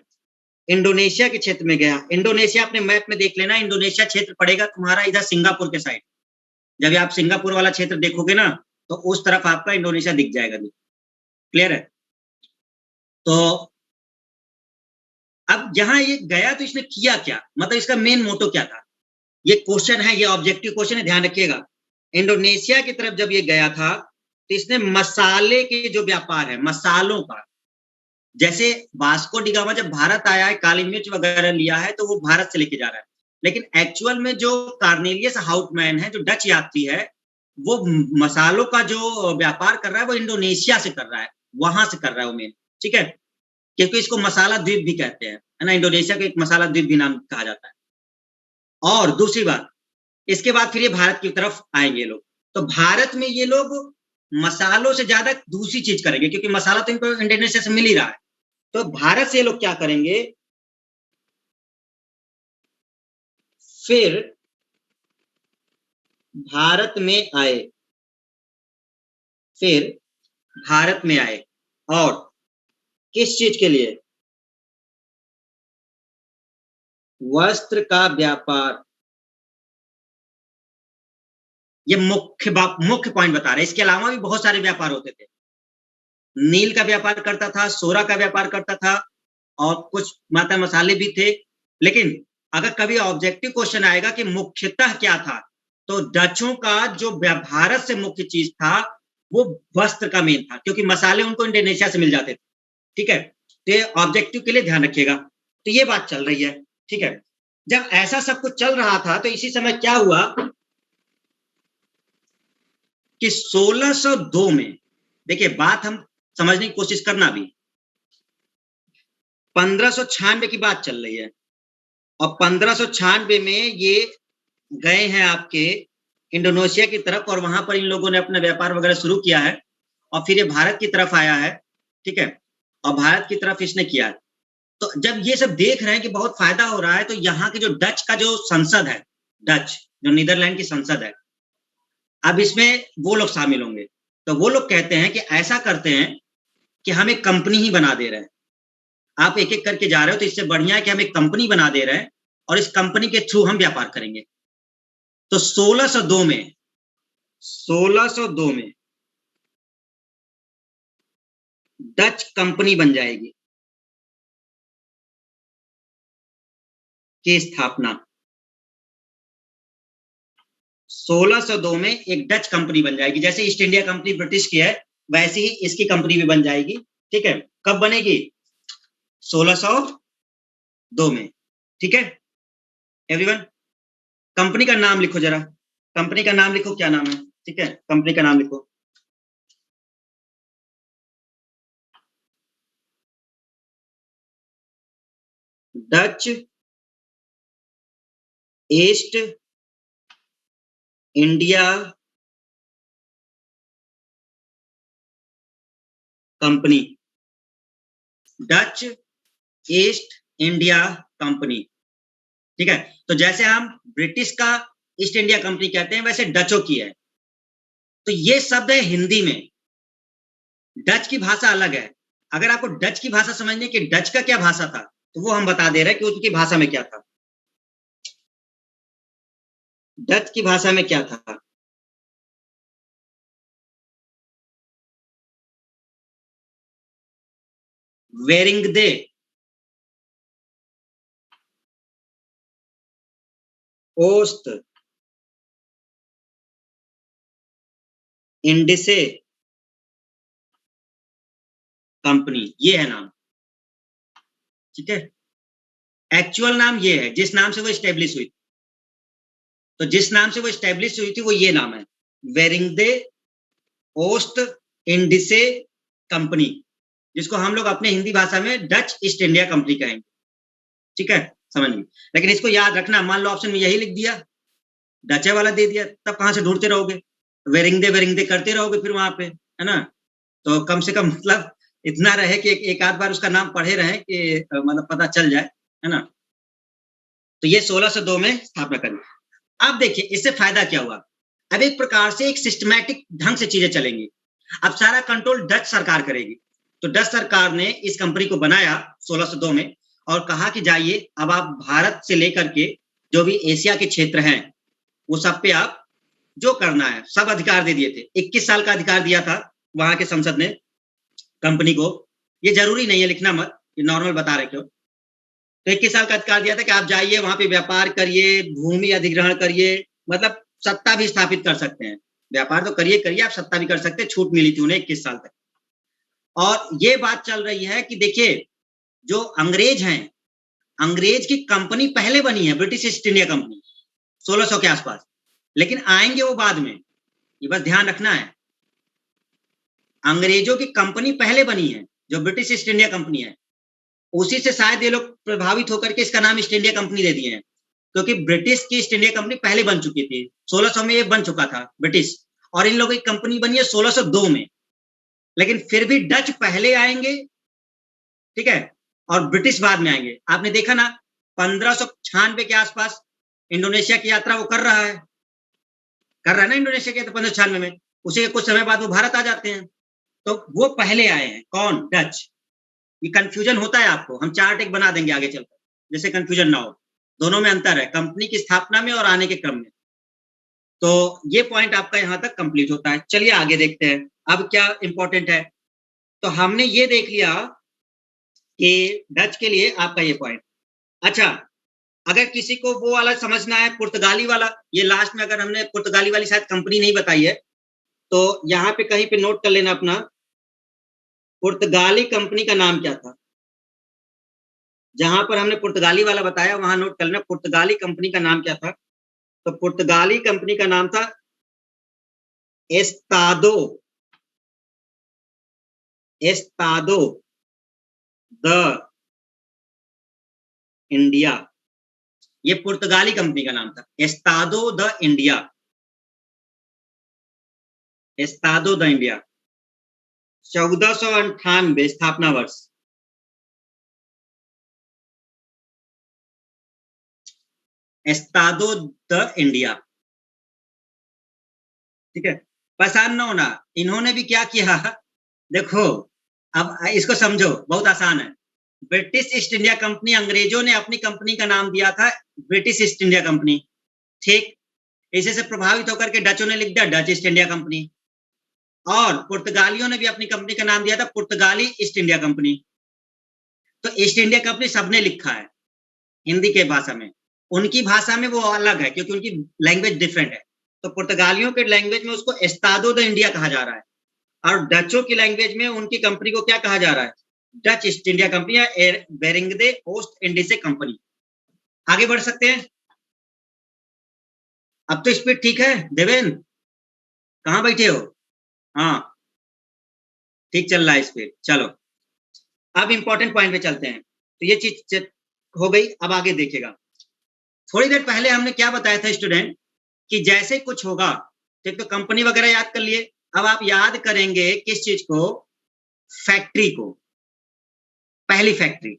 इंडोनेशिया के क्षेत्र में गया। इंडोनेशिया अपने मैप में देख लेना, इंडोनेशिया क्षेत्र पड़ेगा तुम्हारा इधर सिंगापुर के साइड। जब आप सिंगापुर वाला क्षेत्र देखोगे ना, तो उस तरफ आपका इंडोनेशिया दिख जाएगा। क्लियर है? तो अब जहां ये गया तो इसने किया क्या, मतलब इसका मेन मोटो क्या था? ये क्वेश्चन है, ये ऑब्जेक्टिव क्वेश्चन है, ध्यान रखिएगा। इंडोनेशिया की तरफ जब ये गया था तो इसने मसाले के जो व्यापार है, मसालों का, जैसे वास्को डिगामा जब भारत आया है, काली मिर्च वगैरह लिया है तो वो भारत से लेके जा रहा है। लेकिन एक्चुअल में जो कार्नेलियस हाउटमैन है, जो डच यात्री है, वो मसालों का जो व्यापार कर रहा है वो इंडोनेशिया से कर रहा है, वहां से कर रहा है वो मेन, ठीक है। क्योंकि इसको मसाला द्वीप भी कहते हैं, है ना, इंडोनेशिया को एक मसाला द्वीप भी नाम कहा जाता है। और दूसरी बात, इसके बाद फिर ये भारत की तरफ आएंगे लोग। तो भारत में ये लोग मसालों से ज्यादा दूसरी चीज करेंगे, क्योंकि मसाला तो इनको इंडोनेशिया से मिल ही रहा है। तो भारत से ये लोग क्या करेंगे, फिर भारत में आए, फिर भारत में आए और किस चीज के लिए? वस्त्र का व्यापार। ये मुख्य पॉइंट बता रहे हैं। इसके अलावा भी बहुत सारे व्यापार होते थे। नील का व्यापार करता था, सोरा का व्यापार करता था, और कुछ मात्रा मसाले भी थे। लेकिन अगर कभी ऑब्जेक्टिव क्वेश्चन आएगा कि मुख्यतः क्या था, तो डचों का जो भारत से मुख्य चीज था वो वस्त्र का मेन था, क्योंकि मसाले उनको इंडोनेशिया से मिल जाते थे। ठीक है, तो ये ऑब्जेक्टिव के लिए ध्यान रखिएगा। तो ये बात चल रही है। ठीक है, जब ऐसा सब कुछ चल रहा था तो इसी समय क्या हुआ कि 1602 में, देखिए बात हम समझने की कोशिश करना भी, 1596 की बात चल रही है और 1596 में ये गए हैं आपके इंडोनेशिया की तरफ और वहां पर इन लोगों ने अपना व्यापार वगैरह शुरू किया है और फिर ये भारत की तरफ आया है। ठीक है, और भारत की तरफ इसने किया है। तो जब ये सब देख रहे हैं कि बहुत फायदा हो रहा है, तो यहाँ के जो डच का जो संसद है, डच जो नीदरलैंड की संसद है, अब इसमें वो लोग शामिल होंगे। तो वो लोग कहते हैं कि ऐसा करते हैं कि हम एक कंपनी ही बना दे रहे हैं, आप एक एक करके जा रहे हो तो इससे बढ़िया है कि हम एक कंपनी बना दे रहे हैं और इस कंपनी के थ्रू हम व्यापार करेंगे। तो 1602 में डच कंपनी बन जाएगी की स्थापना। 1602 में एक डच कंपनी बन जाएगी, जैसे ईस्ट इंडिया कंपनी ब्रिटिश की है वैसे ही इसकी कंपनी भी बन जाएगी। ठीक है, कब बनेगी? 1602 में। ठीक है एवरीवन, कंपनी का नाम लिखो जरा, कंपनी का नाम लिखो, क्या नाम है? ठीक है, कंपनी का नाम लिखो। Dutch east India company, Dutch east India company. ठीक है, तो जैसे हम ब्रिटिश का ईस्ट इंडिया कंपनी कहते हैं वैसे डचों की है। तो ये शब्द है हिंदी में, डच की भाषा अलग है। अगर आपको डच की भाषा समझने कि डच का क्या भाषा था, तो वो हम बता दे रहे हैं कि उसकी भाषा में क्या था। डच की भाषा में क्या था? वेरिंगदे, ओस्ट इंडिसे कंपनी, ये है नाम। ठीक है, एक्चुअल नाम ये है जिस नाम से वो स्टेब्लिश हुई। तो जिस नाम से वो स्टेब्लिश हुई थी वो ये नाम है, वेरिंगदे ओस्ट इंडिसे कंपनी, जिसको हम लोग अपने हिंदी भाषा में डच ईस्ट इंडिया कंपनी कहेंगे। ठीक है, समझ में। लेकिन इसको याद रखना, मान लो ऑप्शन में यही लिख दिया, डचे वाला दे दिया, तब कहां से ढूंढते रहोगे? वेरिंगदे करते रहोगे फिर वहां पे, है ना? तो कम से कम मतलब इतना रहे कि एक आध बार उसका नाम पढ़े रहे कि मतलब पता चल जाए, है ना? तो ये 1602 में स्थापना करी। अब देखिए इससे फायदा क्या हुआ। अब एक प्रकार से एक सिस्टमैटिक ढंग से चीजें चलेंगी। अब सारा कंट्रोल डच सरकार करेगी। तो डच सरकार ने इस कंपनी को बनाया 1602 में और कहा कि जाइए अब आप भारत से लेकर के जो भी एशिया के क्षेत्र हैं वो सब पे आप जो करना है सब अधिकार दे दिए थे। 21 साल का अधिकार दिया था वहां के संसद ने कंपनी को। ये जरूरी नहीं है लिखना मत, ये नॉर्मल बता रहे क्यों। तो 21 साल का अधिकार दिया था कि आप जाइए वहां पे व्यापार करिए, भूमि अधिग्रहण करिए, मतलब सत्ता भी स्थापित कर सकते हैं। व्यापार तो करिए करिए, आप सत्ता भी कर सकते हैं। छूट मिली थी उन्हें 21 साल तक। और ये बात चल रही है कि देखिए जो अंग्रेज हैं, अंग्रेज की कंपनी पहले बनी है, ब्रिटिश ईस्ट इंडिया कंपनी 1600 के आसपास, लेकिन आएंगे वो बाद में, ये बस ध्यान रखना है। अंग्रेजों की कंपनी पहले बनी है जो ब्रिटिश ईस्ट इंडिया कंपनी है, उसी से शायद ये लोग प्रभावित होकर के इसका नाम ईस्ट इंडिया कंपनी दे दिए हैं, क्योंकि ब्रिटिश की ईस्ट इंडिया कंपनी पहले बन चुकी थी। 1600 में ये बन चुका था ब्रिटिश, और इन लोगों की कंपनी बनी है 1602 में। लेकिन फिर भी डच पहले आएंगे, ठीक है, और ब्रिटिश बाद में आएंगे। आपने देखा ना 1596 के आसपास इंडोनेशिया की यात्रा वो कर रहा है ना इंडोनेशिया की यात्रा 1596 में। उसी के कुछ समय बाद वो भारत आ जाते हैं। तो वो पहले आए हैं, कौन? डच। ये कंफ्यूजन होता है आपको, हम चार्ट एक बना देंगे आगे चलकर, जैसे कंफ्यूजन ना हो। दोनों में अंतर है, कंपनी की स्थापना में और आने के क्रम में। तो ये पॉइंट आपका यहां तक कंप्लीट होता है। चलिए आगे देखते हैं अब क्या इंपॉर्टेंट है। तो हमने ये देख लिया कि डच के लिए आपका ये पॉइंट। अच्छा, अगर किसी को वो वाला समझना है, पुर्तगाली वाला, ये लास्ट में अगर हमने पुर्तगाली वाली शायद कंपनी नहीं बताई है, तो यहाँ पे कहीं पे नोट कर लेना अपना, पुर्तगाली कंपनी का नाम क्या था। जहां पर हमने पुर्तगाली वाला बताया वहां नोट कर लेना, पुर्तगाली कंपनी का नाम क्या था। तो पुर्तगाली कंपनी का नाम था एस्तादो, एस्तादो द इंडिया। ये पुर्तगाली कंपनी का नाम था, Estado the India, Estado the India. 1498 स्थापना वर्ष। एस्तादो द इंडिया, ठीक है। परेशान ना होना, इन्होंने भी क्या किया, देखो अब इसको समझो, बहुत आसान है। ब्रिटिश ईस्ट इंडिया कंपनी, अंग्रेजों ने अपनी कंपनी का नाम दिया था ब्रिटिश ईस्ट इंडिया कंपनी, ठीक। इसी से प्रभावित होकर के डचों ने लिख दिया डच ईस्ट इंडिया कंपनी, और पुर्तगालियों ने भी अपनी कंपनी का नाम दिया था पुर्तगाली ईस्ट इंडिया कंपनी। तो ईस्ट इंडिया कंपनी सबने लिखा है हिंदी के भाषा में, उनकी भाषा में वो अलग है क्योंकि उनकी लैंग्वेज डिफरेंट है। तो पुर्तगालियों के लैंग्वेज में उसको एस्तादो द इंडिया कहा जा रहा है, और डचों की लैंग्वेज में उनकी कंपनी को क्या कहा जा रहा है, डच ईस्ट इंडिया कंपनी या बेरिंगदे ओस्ट इंडीज कंपनी। आगे बढ़ सकते हैं। अब तो स्पीड ठीक है देवेन, कहाँ बैठे हो। हाँ, ठीक चल रहा है स्पीड, चलो अब इंपॉर्टेंट पॉइंट पे चलते हैं। तो ये चीज हो गई, अब आगे देखिएगा। थोड़ी देर पहले हमने क्या बताया था स्टूडेंट, कि जैसे कुछ होगा, ठीक, तो कंपनी वगैरह याद कर लिए। अब आप याद करेंगे किस चीज को, फैक्ट्री को, पहली फैक्ट्री।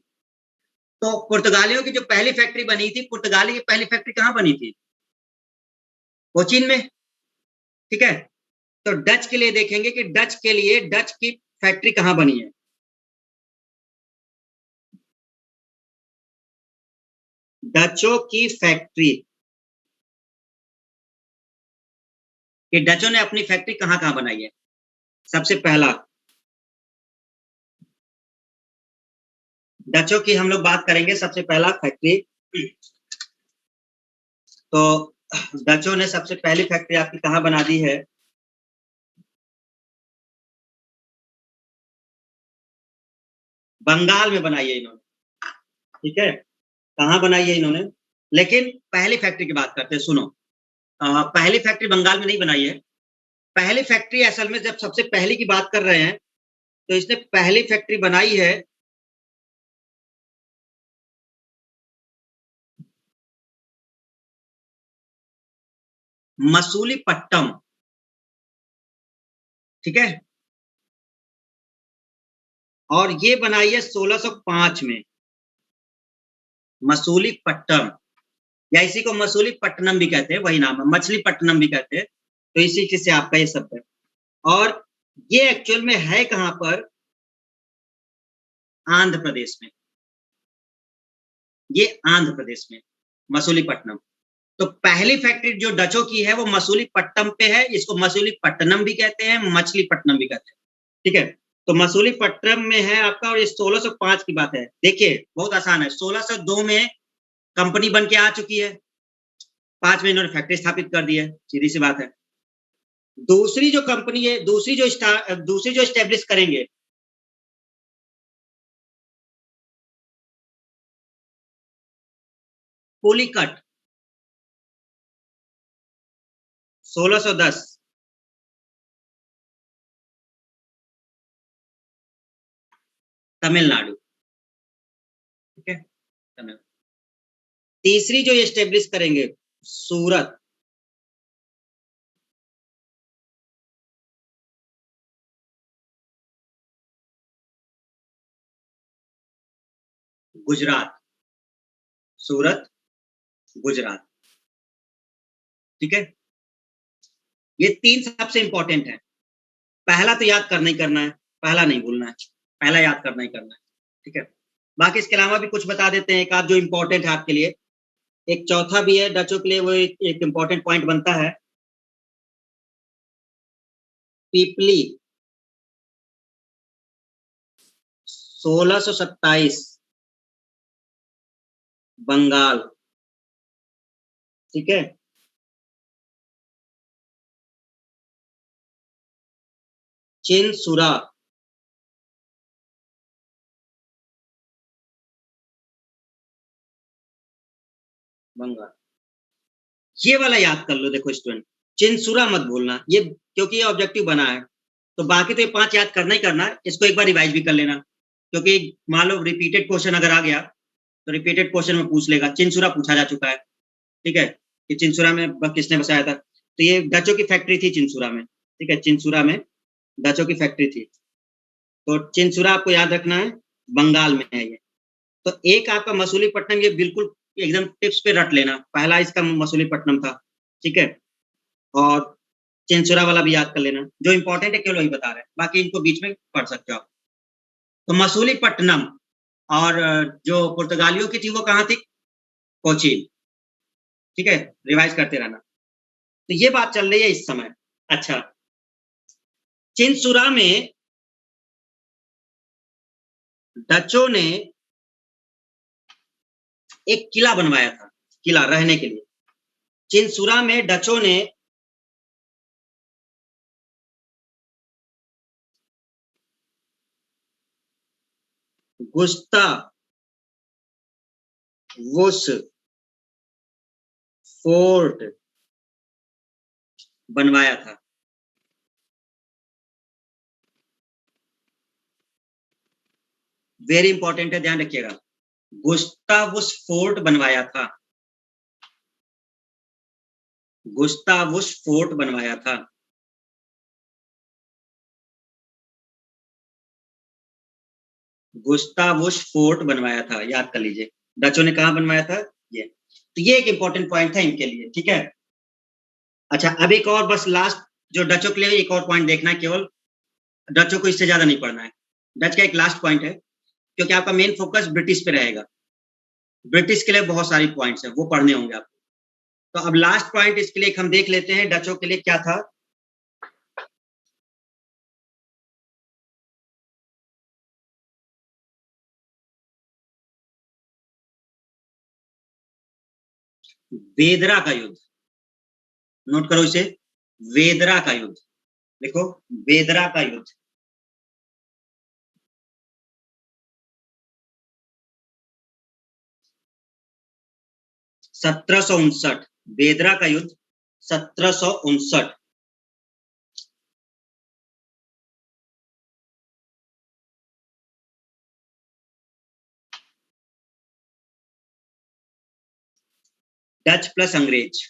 तो पुर्तगालियों की जो पहली फैक्ट्री बनी थी, पुर्तगाली की पहली फैक्ट्री कहाँ बनी थी, कोचीन में, ठीक है। तो डच के लिए देखेंगे कि डच के लिए डच की फैक्ट्री कहाँ बनी है। डचों की फैक्ट्री, कि डचों ने अपनी फैक्ट्री कहाँ कहाँ बनाई है। सबसे पहला डचों की हम लोग बात करेंगे, सबसे पहला फैक्ट्री। तो डचों ने सबसे पहली फैक्ट्री आपकी कहाँ बना दी है, बंगाल में बनाई है इन्होंने, ठीक है। कहाँ बनाई है इन्होंने, लेकिन पहली फैक्ट्री की बात करते हैं, सुनो। पहली फैक्ट्री बंगाल में नहीं बनाई है। पहली फैक्ट्री असल में जब सबसे पहली की बात कर रहे हैं, तो इसने पहली फैक्ट्री बनाई है मसूलीपट्टम, ठीक है। और ये बनाई है 1605 में, मसूलीपट्टम, या इसी को मसूलीपट्टनम भी कहते हैं, वही नाम है, मछलीपट्टनम भी कहते हैं। तो इसी चीज से आपका ये शब्द है। और ये एक्चुअल में है कहां पर, आंध्र प्रदेश में, ये आंध्र प्रदेश में मसूलीपट्टनम। तो पहली फैक्ट्री जो डचों की है वो मसूलीपट्टनम पे है, इसको मसूलीपट्टनम भी कहते हैं, मछलीपट्टनम भी कहते हैं, ठीक है। तो मसूलीपट्टनम में है आपका, और ये 1605 की बात है। देखिए बहुत आसान है, 1602 में कंपनी बन के आ चुकी है, 5 में इन्होंने फैक्ट्री स्थापित कर दी है, सीधी सी बात है। दूसरी जो कंपनी है, दूसरी जो स्टेब्लिश करेंगे, पुलिकट, 1610, तमिलनाडु, ठीक है, तमिलनाडु। तीसरी जो ये स्टेब्लिश करेंगे, सूरत, गुजरात, सूरत, गुजरात, ठीक है। ये तीन सबसे इंपॉर्टेंट है। पहला तो याद करना ही करना है, पहला नहीं भूलना है, पहला याद करना ही करना है, ठीक है। बाकी इसके अलावा भी कुछ बता देते हैं, एक आध जो इंपॉर्टेंट है आपके लिए। एक चौथा भी है डचों के लिए, वो एक इंपॉर्टेंट पॉइंट बनता है, पीपली 1627 बंगाल, ठीक है। चिनसुरा, बंगाल, ये वाला याद कर लो। देखो स्टूडेंट, चिनसुरा मत भूलना ये, क्योंकि ये ऑब्जेक्टिव बना है। तो बाकी तो ये 5 याद करना ही करना है, इसको एक बार रिवाइज भी कर लेना, क्योंकि मान लो रिपीटेड क्वेश्चन अगर आ गया तो रिपीटेड क्वेश्चन में पूछ लेगा। चिनसुरा पूछा जा चुका है, ठीक है, कि चिनसुरा में किसने बसाया था, तो ये डचों की फैक्ट्री थी चिनसुरा में, ठीक है, चिनसुरा में डचों की फैक्ट्री थी। तो चिनसुरा आपको याद रखना है, बंगाल में है ये। तो एक आपका मसूलीपट्टनम, ये बिल्कुल एकदम टिप्स पे रट लेना, पहला इसका मसूलीपट्टनम था, ठीक है। और चिनसुरा वाला भी याद कर लेना, जो इंपॉर्टेंट है केवल वही बता रहे हैं, बाकी इनको बीच में पढ़ सकते हो आप। तो मसूलीपट्टनम, और जो पुर्तगालियों की थी वो कहाँ थी, कोचीन, ठीक है, रिवाइज करते रहना। तो ये बात चल रही है इस समय। अच्छा, चिनसुरा में डचों ने एक किला बनवाया था, किला रहने के लिए। चिनसुरा में डचों ने गुस्तावुस फोर्ट बनवाया था। वेरी इंपॉर्टेंट है, ध्यान रखिएगा, गुस्तावुस फोर्ट बनवाया था, गुस्तावुस फोर्ट बनवाया था। गुस्तावुस फोर्ट बनवाया था, याद कर लीजिए, डचों ने कहा बनवाया था, ये। तो ये एक इंपॉर्टेंट पॉइंट था इनके लिए, ठीक है। अच्छा, अब एक और बस लास्ट, जो डचों के लिए एक और पॉइंट देखना है, केवल डचों को इससे ज्यादा नहीं पढ़ना है। डच का एक लास्ट पॉइंट है, क्योंकि आपका मेन फोकस ब्रिटिश पे रहेगा। ब्रिटिश के लिए बहुत सारी पॉइंट्स हैं, वो पढ़ने होंगे आपको। तो अब लास्ट पॉइंट इसके लिए हम देख लेते हैं, डचों के लिए क्या था। वेदरा का युद्ध, नोट करो इसे, वेदरा का युद्ध, देखो, वेदरा का युद्ध, 1759, वेदरा का युद्ध 1759। डच प्लस अंग्रेज,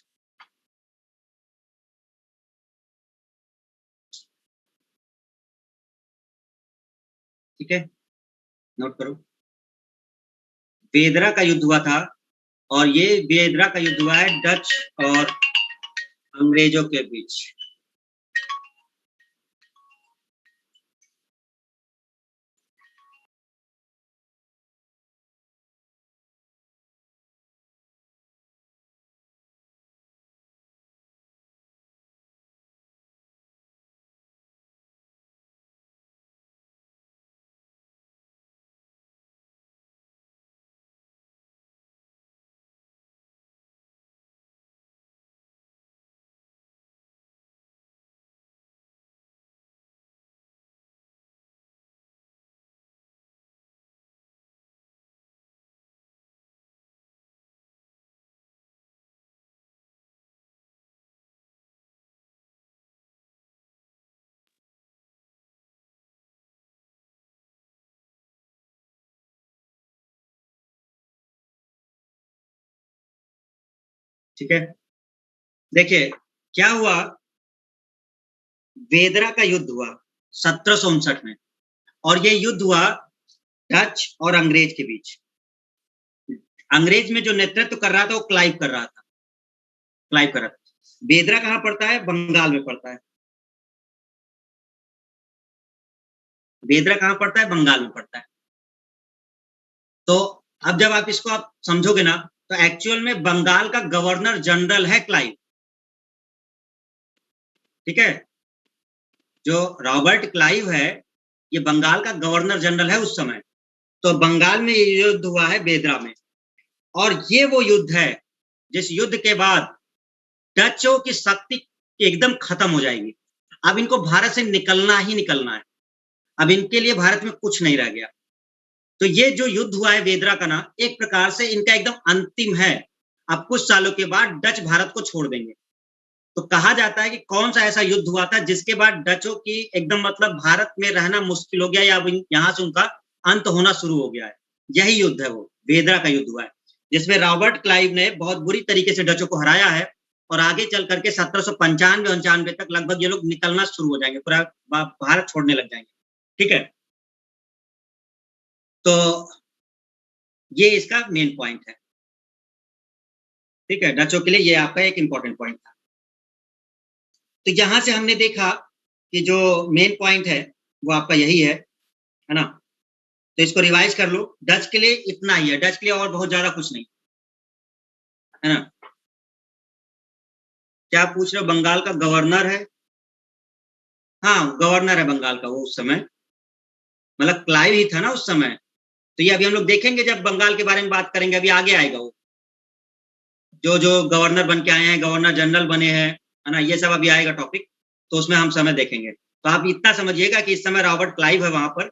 ठीक है, नोट करो। वेदरा का युद्ध हुआ था, और ये वेदरा का युद्ध हुआ है डच और अंग्रेजों के बीच। ठीक है, देखिए क्या हुआ, वेदरा का युद्ध हुआ 1759 में, और ये युद्ध हुआ डच और अंग्रेज के बीच। अंग्रेज में जो नेतृत्व कर रहा था वो क्लाइव कर रहा था, क्लाइव कर रहा था। वेदरा कहाँ पड़ता है, बंगाल में पड़ता है। वेदरा कहाँ पड़ता है, बंगाल में पड़ता है। तो अब जब आप इसको आप समझोगे ना, तो एक्चुअल में बंगाल का गवर्नर जनरल है क्लाइव, ठीक है। जो रॉबर्ट क्लाइव है, ये बंगाल का गवर्नर जनरल है उस समय। तो बंगाल में ये युद्ध हुआ है बेदरा में, और ये वो युद्ध है जिस युद्ध के बाद डचों की शक्ति एकदम खत्म हो जाएगी। अब इनको भारत से निकलना ही निकलना है, अब इनके लिए भारत में कुछ नहीं रह गया। तो ये जो युद्ध हुआ है बेदरा का ना, एक प्रकार से इनका एकदम अंतिम है। अब कुछ सालों के बाद डच भारत को छोड़ देंगे। तो कहा जाता है कि कौन सा ऐसा युद्ध हुआ था जिसके बाद डचों की एकदम मतलब भारत में रहना मुश्किल हो गया, या यहाँ से उनका अंत होना शुरू हो गया है। यही युद्ध है, वो बेदरा का युद्ध हुआ है, जिसमें रॉबर्ट क्लाइव ने बहुत बुरी तरीके से डचों को हराया है। और आगे चल करके 1795-95 तक लगभग ये लोग निकलना शुरू हो जाएंगे, पूरा भारत छोड़ने लग जाएंगे। ठीक है, तो ये इसका मेन पॉइंट है। ठीक है, डचों के लिए ये आपका एक इंपॉर्टेंट पॉइंट था। तो यहां से हमने देखा कि जो मेन पॉइंट है वो आपका यही है ना। तो इसको रिवाइज कर लो, डच के लिए इतना ही है, डच के लिए और बहुत ज्यादा कुछ नहीं है ना। क्या पूछ रहे हो, बंगाल का गवर्नर है? हाँ, गवर्नर है बंगाल का वो उस समय, मतलब क्लाइव ही था ना उस समय। तो ये अभी हम लोग देखेंगे जब बंगाल के बारे में बात करेंगे, अभी आगे आएगा वो, जो जो गवर्नर बन के आए हैं, गवर्नर जनरल बने हैं, है ना, ये सब अभी आएगा टॉपिक, तो उसमें हम समय देखेंगे। तो आप इतना समझिएगा कि इस समय रॉबर्ट क्लाइव है वहां पर,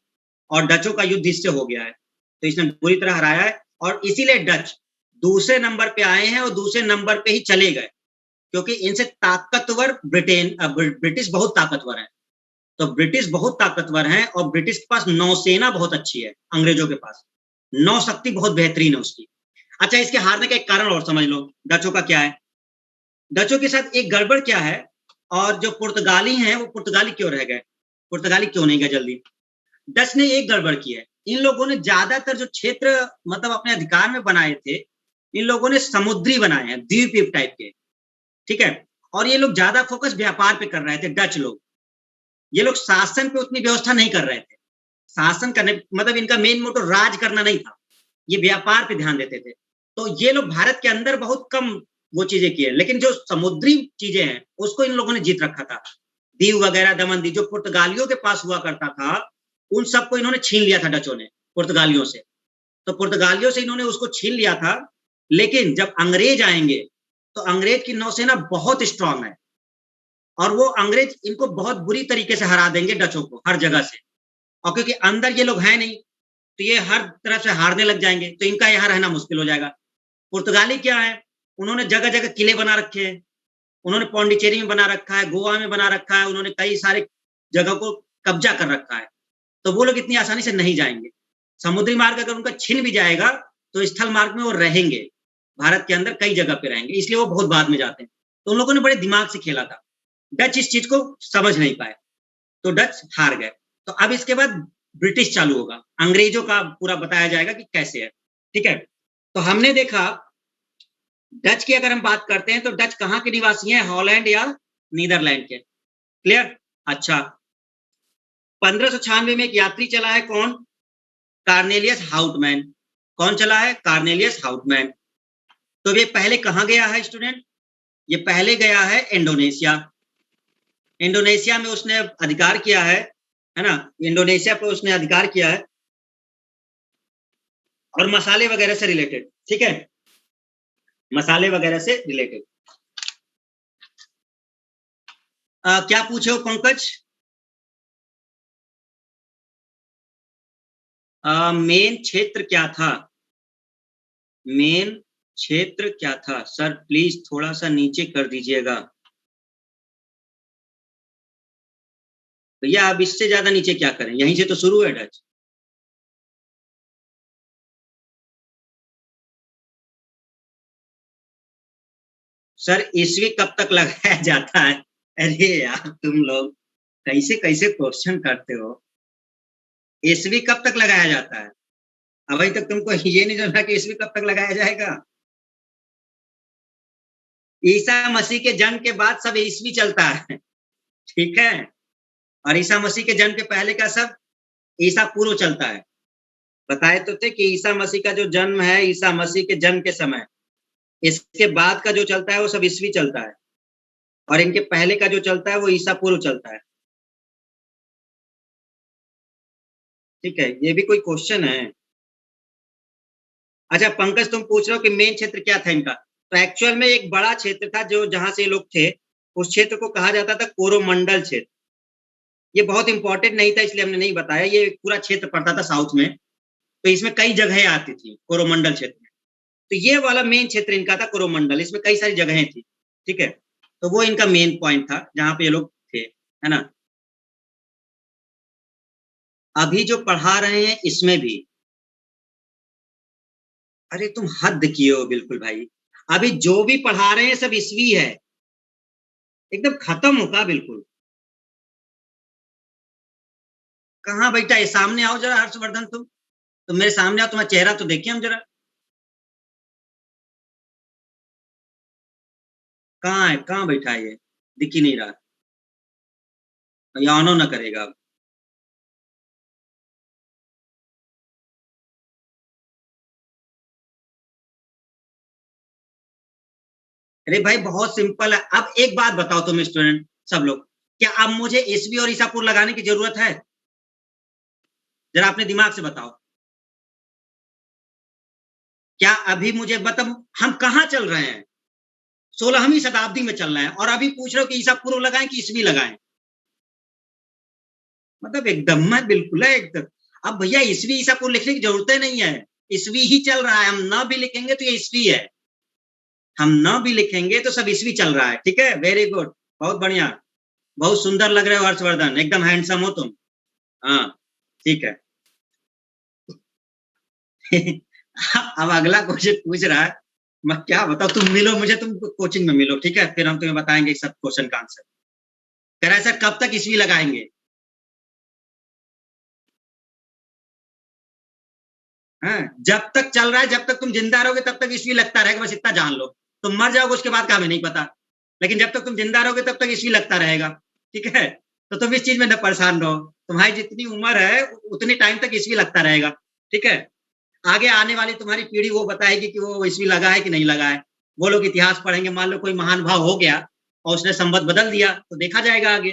और डचों का युद्ध इससे हो गया है, तो इसने बुरी तरह हराया है, और इसीलिए डच दूसरे नंबर पे आए हैं और दूसरे नंबर पे ही चले गए, क्योंकि इनसे ताकतवर ब्रिटिश बहुत ताकतवर है। तो ब्रिटिश बहुत ताकतवर हैं, और ब्रिटिश के पास नौसेना बहुत अच्छी है, अंग्रेजों के पास नौ शक्ति बहुत बेहतरीन है उसकी। अच्छा, इसके हारने का एक कारण और समझ लो डचों का क्या है। डचों के साथ एक गड़बड़ क्या है, और जो पुर्तगाली हैं वो पुर्तगाली क्यों रह गए, पुर्तगाली क्यों नहीं गए जल्दी। डच ने एक गड़बड़ की है, इन लोगों ने ज्यादातर जो क्षेत्र मतलब अपने अधिकार में बनाए थे, इन लोगों ने समुद्री बनाए हैं, द्वीप टाइप के। ठीक है, और ये लोग ज्यादा फोकस व्यापार पे कर रहे थे डच लोग, ये लोग शासन पे उतनी व्यवस्था नहीं कर रहे थे। शासन करने मतलब इनका मेन मोटो राज करना नहीं था, ये व्यापार पे ध्यान देते थे। तो ये लोग भारत के अंदर बहुत कम वो चीजें किए, लेकिन जो समुद्री चीजें हैं उसको इन लोगों ने जीत रखा था। दीव वगैरह, दमन दीव जो पुर्तगालियों के पास हुआ करता था, उन सबको इन्होंने छीन लिया था डचों ने पुर्तगालियों से। तो पुर्तगालियों से इन्होंने उसको छीन लिया था, लेकिन जब अंग्रेज आएंगे तो अंग्रेज की नौसेना बहुत स्ट्रांग है, और वो अंग्रेज इनको बहुत बुरी तरीके से हरा देंगे डचों को हर जगह से। और क्योंकि अंदर ये लोग हैं नहीं, तो ये हर तरफ से हारने लग जाएंगे, तो इनका यहाँ रहना मुश्किल हो जाएगा। पुर्तगाली क्या है, उन्होंने जगह जगह किले बना रखे हैं, उन्होंने पौंडीचेरी में बना रखा है, गोवा में बना रखा है, उन्होंने कई सारे जगह को कब्जा कर रखा है। तो वो लोग इतनी आसानी से नहीं जाएंगे। समुद्री मार्ग अगर उनका छिन भी जाएगा तो स्थल मार्ग में वो रहेंगे, भारत के अंदर कई जगह पे रहेंगे, इसलिए वो बहुत बाद में जाते हैं। तो उन लोगों ने बड़े दिमाग से खेला था, डच इस चीज को समझ नहीं पाए, तो डच हार गए। तो अब इसके बाद ब्रिटिश चालू होगा, अंग्रेजों का पूरा बताया जाएगा कि कैसे है। ठीक है, तो हमने देखा डच की अगर हम बात करते हैं तो डच कहाँ के निवासी हैं, हॉलैंड या नीदरलैंड के। क्लियर? अच्छा, 1596 में एक यात्री चला है, कौन? Cornelius Houtman. कौन चला है? Cornelius Houtman. तो ये पहले कहां गया है स्टूडेंट? ये पहले गया है इंडोनेशिया। इंडोनेशिया में उसने अधिकार किया है ना, इंडोनेशिया पर उसने अधिकार किया है, और मसाले वगैरह से रिलेटेड। ठीक है, मसाले वगैरह से रिलेटेड। क्या पूछे हो पंकज? मेन क्षेत्र क्या था? मेन क्षेत्र क्या था सर? प्लीज थोड़ा सा नीचे कर दीजिएगा भैया, अब इससे ज्यादा नीचे क्या करें, यहीं से तो शुरू है डच। सर ईस्वी कब तक लगाया जाता है? अरे यार तुम लोग कैसे कैसे क्वेश्चन करते हो, ईस्वी कब तक लगाया जाता है? अभी तक तुमको ये नहीं समझा कि ईस्वी कब तक लगाया जाएगा? ईसा मसीह के जन्म के बाद सब ईस्वी चलता है। ठीक है, और ईसा मसीह के जन्म के पहले का सब ईसा पूर्व चलता है। बताए तो थे कि ईसा मसीह का जो जन्म है, ईसा मसीह के जन्म के समय, इसके बाद का जो चलता है वो सब ईस्वी चलता है, और इनके पहले का जो चलता है वो ईसा पूर्व चलता है। ठीक है, ये भी कोई क्वेश्चन है? अच्छा पंकज, तुम पूछ रहे हो कि मेन क्षेत्र क्या था इनका, तो एक्चुअल में एक बड़ा क्षेत्र था जो जहां से लोग थे, उस क्षेत्र को कहा जाता था कोरोमंडल क्षेत्र। ये बहुत इंपॉर्टेंट नहीं था इसलिए हमने नहीं बताया, ये पूरा क्षेत्र पड़ता था साउथ में, तो इसमें कई जगहें आती थी कोरोमंडल क्षेत्र में। तो ये वाला मेन क्षेत्र इनका था कोरोमंडल, इसमें कई सारी जगहें थी, ठीक है। तो वो इनका मेन पॉइंट था जहां पे ये लोग थे, है ना। अभी जो पढ़ा रहे हैं इसमें भी, अरे तुम हद किए हो बिल्कुल भाई। अभी जो भी पढ़ा रहे हैं सब ईस्वी है, एकदम खत्म होगा बिल्कुल। कहाँ बैठा है, सामने आओ जरा हर्षवर्धन, तुम मेरे सामने आओ, तुम्हारा चेहरा तो देखिए हम जरा। कहाँ है, कहाँ बैठा है ये, दिख ही नहीं रहा। ये ऑन ना करेगा अब। अरे भाई बहुत सिंपल है। अब एक बात बताओ तुम स्टूडेंट सब लोग, क्या अब मुझे ईसवी और ईसापुर लगाने की जरूरत है? जरा अपने दिमाग से बताओ। क्या अभी मुझे मतलब हम कहाँ चल रहे हैं, 16वीं शताब्दी में चल रहे हैं और अभी पूछ रहे हो कि ईसा पूर्व लगाएं कि ईसवी लगाएं? मतलब एकदम मैं बिल्कुल है एकदम। अब भैया ईसवी ईसा पूर्व लिखने की जरूरत ही नहीं है, ईसवी ही चल रहा है, हम न भी लिखेंगे तो ये ईसवी है, हम न भी लिखेंगे तो सब ईसवी चल रहा है, ठीक है। वेरी गुड, बहुत बढ़िया, बहुत सुंदर लग रहे हो हर्षवर्धन, एकदम हैंडसम हो तुम। हाँ ठीक है। अब अगला क्वेश्चन पूछ रहा है, मैं क्या बताऊं, तुम मिलो मुझे, तुम कोचिंग में मिलो, ठीक है, फिर हम तुम्हें बताएंगे सब क्वेश्चन का आंसर। कह रहा है सर कब तक ईसवी लगाएंगे? हाँ, जब तक चल रहा है, जब तक तुम जिंदा रहोगे तब तक ईसवी लगता रहेगा, बस इतना जान लो। तुम मर जाओगे उसके बाद का हमें नहीं पता, लेकिन जब तक तुम जिंदा रहोगे तब तक ईसवी लगता रहेगा, ठीक है। तो तुम इस चीज में न परेशान रहो, तुम्हारी जितनी उम्र है उतनी टाइम तक ईसवी लगता रहेगा, ठीक है। आगे आने वाली तुम्हारी पीढ़ी वो बताएगी कि वो ईसवी लगा है कि नहीं लगा है। वो लोग इतिहास पढ़ेंगे, मान लो कोई महान भाव हो गया और उसने संवत बदल दिया तो देखा जाएगा आगे,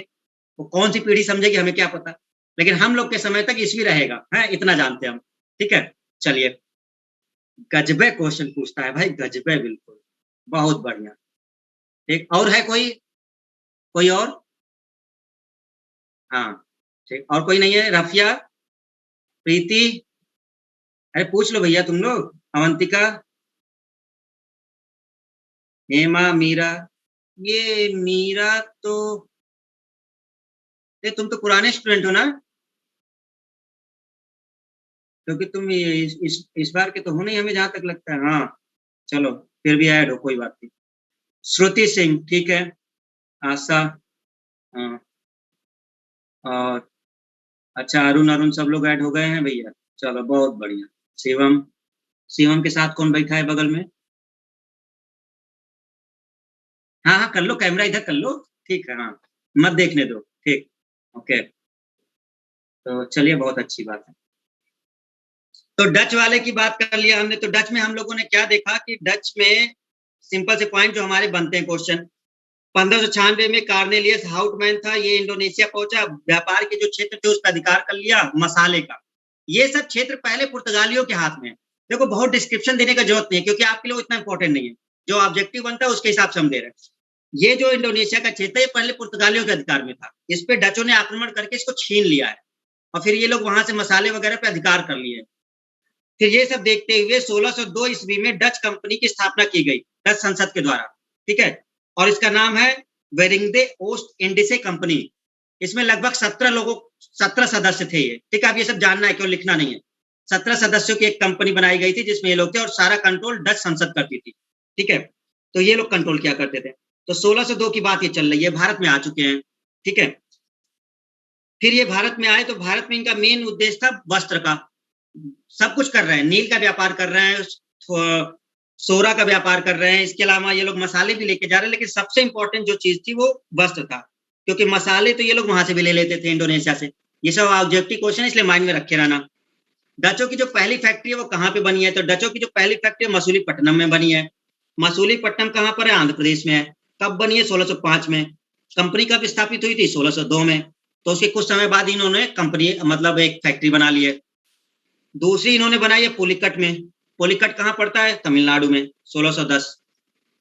वो कौन सी पीढ़ी समझेगी हमें क्या पता। लेकिन हम लोग के समय तक ईसवी रहेगा, है इतना जानते हैं हम, ठीक है। चलिए, गजबे क्वेश्चन पूछता है भाई, गजबे बिल्कुल, बहुत बढ़िया। ठीक, और है कोई, कोई और? हाँ ठीक, और कोई नहीं है? रफिया, प्रीति, अरे पूछ लो भैया तुम लोग, अवंतिका, हेमा, मीरा। ये मीरा तो, ये तुम तो पुराने स्टूडेंट हो ना, क्योंकि तुम इस बार के तो हो नहीं हमें जहां तक लगता है। हाँ चलो, फिर भी ऐड हो, कोई बात नहीं। श्रुति सिंह, ठीक है। आशा, हाँ, और अच्छा अरुण, अरुण सब लोग ऐड हो गए हैं भैया, चलो बहुत बढ़िया। शिवम, शिवम के साथ कौन बैठा है बगल में? हाँ हाँ कर लो, कैमरा इधर कर लो, ठीक है, हाँ मत देखने दो, ठीक, ओके। तो चलिए बहुत अच्छी बात है। तो डच वाले की बात कर लिया हमने, तो डच में हम लोगों ने क्या देखा कि डच में सिंपल से पॉइंट जो हमारे बनते हैं क्वेश्चन, 1596 में कार्नेलियस हाउटमैन था, ये इंडोनेशिया पहुंचा, व्यापार के जो क्षेत्र थे उस पर अधिकार कर लिया, मसाले का। ये सब क्षेत्र पहले पुर्तगालियों के हाथ में है। देखो बहुत डिस्क्रिप्शन देने का जरूरत नहीं है क्योंकि आपके लिए इतना इंपॉर्टेंट नहीं है, जो ऑब्जेक्टिव बनता है उसके हिसाब से हम दे रहे हैं। ये जो इंडोनेशिया का क्षेत्र है पहले पुर्तगालियों के अधिकार में था, इस पे डचों ने आक्रमण करके इसको छीन लिया है, और फिर ये लोग वहां से मसाले वगैरह पे अधिकार कर लिए। फिर ये सब देखते हुए 1602 ईस्वी में डच कंपनी की स्थापना की गई, डच संसद के द्वारा, ठीक है। और इसका नाम है वेरिंगडे ओस्ट इंडिसे कंपनी। इसमें लगभग 17 सदस्य थे ये, ठीक है। अब ये सब जानना है, क्यों लिखना नहीं है। 17 सदस्यों की एक कंपनी बनाई गई थी जिसमें ये लोग थे, और सारा कंट्रोल डच संसद करती थी, ठीक है। तो ये लोग कंट्रोल किया करते थे। तो 1602 की बात ये चल रही है, भारत में आ चुके हैं, ठीक है। फिर ये भारत में आए तो भारत में इनका मेन उद्देश्य था वस्त्र का, सब कुछ कर रहे हैं, नील का व्यापार कर रहे हैं, सोरा का व्यापार कर रहे हैं, इसके अलावा ये लोग मसाले भी लेके जा रहे हैं, लेकिन सबसे इंपॉर्टेंट जो चीज थी वो वस्त्र था, क्योंकि मसाले तो ये लोग वहां से भी ले लेते थे इंडोनेशिया से। ये सब ऑब्जेक्टिव क्वेश्चन, इसलिए माइंड में रखे रहना। डचों की जो पहली फैक्ट्री है वो कहाँ पे बनी है, तो डचों की जो पहली फैक्ट्री मसूलीपट्टनम में बनी है। मसूलीपट्टनम कहाँ पर है, आंध्र प्रदेश में है। कब बनी है, 1605 में। कंपनी कब स्थापित हुई थी, 1602 में। तो उसके कुछ समय बाद इन्होंने कंपनी मतलब एक फैक्ट्री बना ली है। दूसरी इन्होंने बनाई है पुलिकट में, पुलिकट कहाँ पड़ता है? तमिलनाडु में, 1610।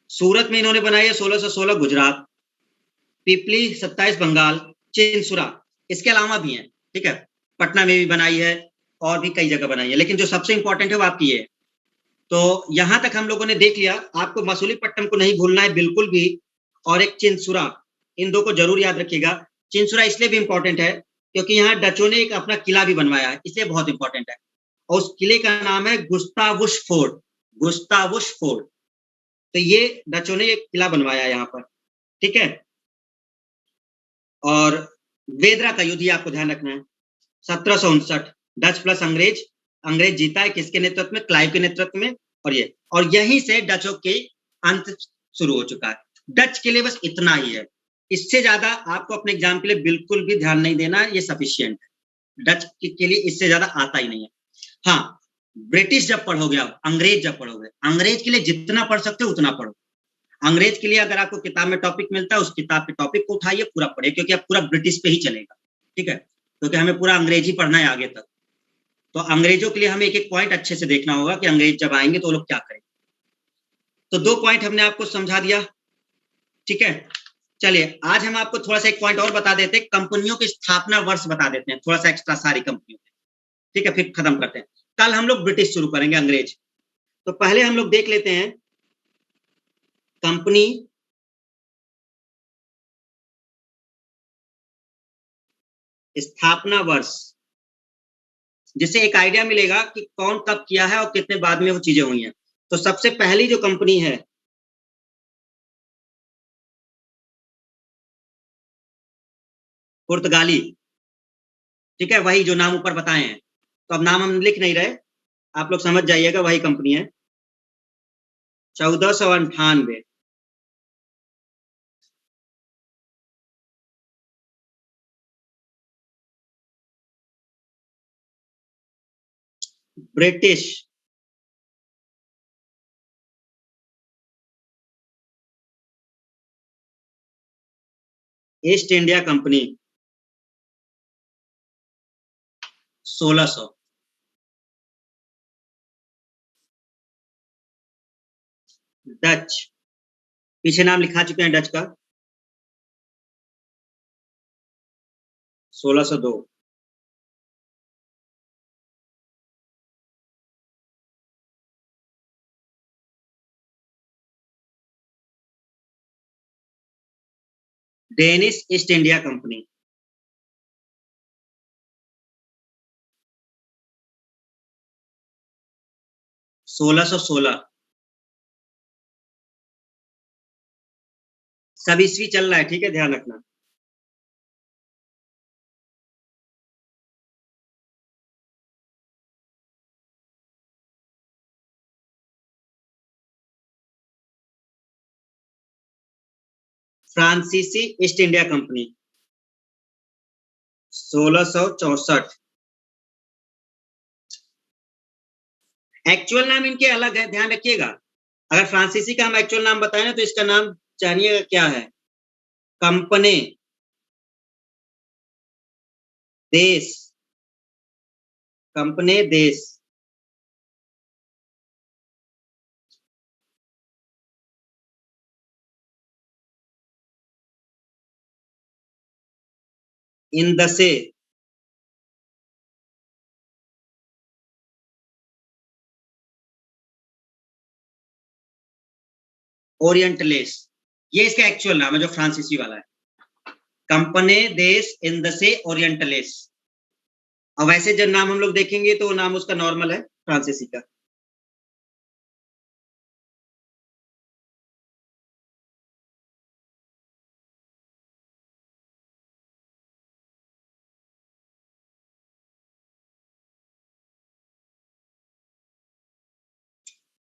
सूरत में इन्होंने बनाई है 1616, गुजरात। पिपली 27 बंगाल। चिंसुरा इसके अलावा भी है, ठीक है, पटना में भी बनाई है और भी कई जगह बनाई है, लेकिन जो सबसे इंपॉर्टेंट है वो आपकी है। तो यहां तक हम लोगों ने देख लिया। आपको मसूलीपट्टनम को नहीं भूलना है बिल्कुल भी, और एक चिंसुरा, इन दो को जरूर याद रखिएगा। चिंसुरा इसलिए भी इंपॉर्टेंट है क्योंकि यहाँ डचों ने एक अपना किला भी बनवाया है, इसलिए बहुत इंपॉर्टेंट है। और उस किले का नाम है गुस्तावुस फोर्ट। गुस्तावुस फोर्ट। तो ये डचों ने एक किला बनवाया है यहाँ पर, ठीक है। और वेदरा का युद्ध आपको ध्यान रखना है, 1759, डच प्लस अंग्रेज। अंग्रेज जीता है किसके नेतृत्व में? क्लाइव के नेतृत्व में। और यहीं से डचों के अंत शुरू हो चुका है। डच के लिए बस इतना ही है, इससे ज्यादा आपको अपने एग्जाम के लिए बिल्कुल भी ध्यान नहीं देना, ये सफिशियंट है। डच के लिए इससे ज्यादा आता ही नहीं है। हाँ, ब्रिटिश जब पढ़ोगे, आप अंग्रेज जब पढ़ोगे, अंग्रेज के लिए जितना पढ़ सकते हो उतना पढ़ो। अंग्रेज के लिए अगर आपको किताब में टॉपिक मिलता है, उस किताब के टॉपिक को उठाइए, पूरा पढ़िए, क्योंकि अब पूरा ब्रिटिश पे ही चलेगा, ठीक है, क्योंकि हमें पूरा अंग्रेजी पढ़ना है आगे तक। तो अंग्रेजों के लिए हमें एक एक पॉइंट अच्छे से देखना होगा कि अंग्रेज जब आएंगे तो वो लोग क्या करेंगे। तो 2 पॉइंट हमने आपको समझा दिया, ठीक है। चलिए आज हम आपको थोड़ा सा एक पॉइंट और बता देते हैं, कंपनियों की स्थापना वर्ष बता देते हैं, थोड़ा सा एक्स्ट्रा सारी कंपनियों के, ठीक है, फिर खत्म करते हैं। कल हम लोग ब्रिटिश शुरू करेंगे, अंग्रेज। तो पहले हम लोग देख लेते हैं कंपनी स्थापना वर्ष, जिससे एक आइडिया मिलेगा कि कौन कब किया है और कितने बाद में वो चीजें हुई हैं। तो सबसे पहली जो कंपनी है, पुर्तगाली, ठीक है, वही जो नाम ऊपर बताए हैं। तो अब नाम हम लिख नहीं रहे, आप लोग समझ जाइएगा, वही कंपनी है। 1498। British east India company 1600। Dutch, पीछे नाम लिखा चुके हैं डच का, 1602। Danish east India company 1616। सब ईस्वी चल रहा है, ठीक है, ध्यान रखना। फ्रांसीसी ईस्ट इंडिया कंपनी 1664। एक्चुअल नाम इनके अलग है, ध्यान रखिएगा। अगर फ्रांसीसी का हम एक्चुअल नाम बताएं ना, तो इसका नाम जानिएगा क्या है? कंपनी देश, कंपनी देश। इन दसे ओरिएंटलेस, ये इसका एक्चुअल नाम है जो फ्रांसीसी वाला है। कंपनी देश इंदसे ओरिएंटलेस। और वैसे जब नाम हम लोग देखेंगे तो नाम उसका नॉर्मल है, फ्रांसीसी का।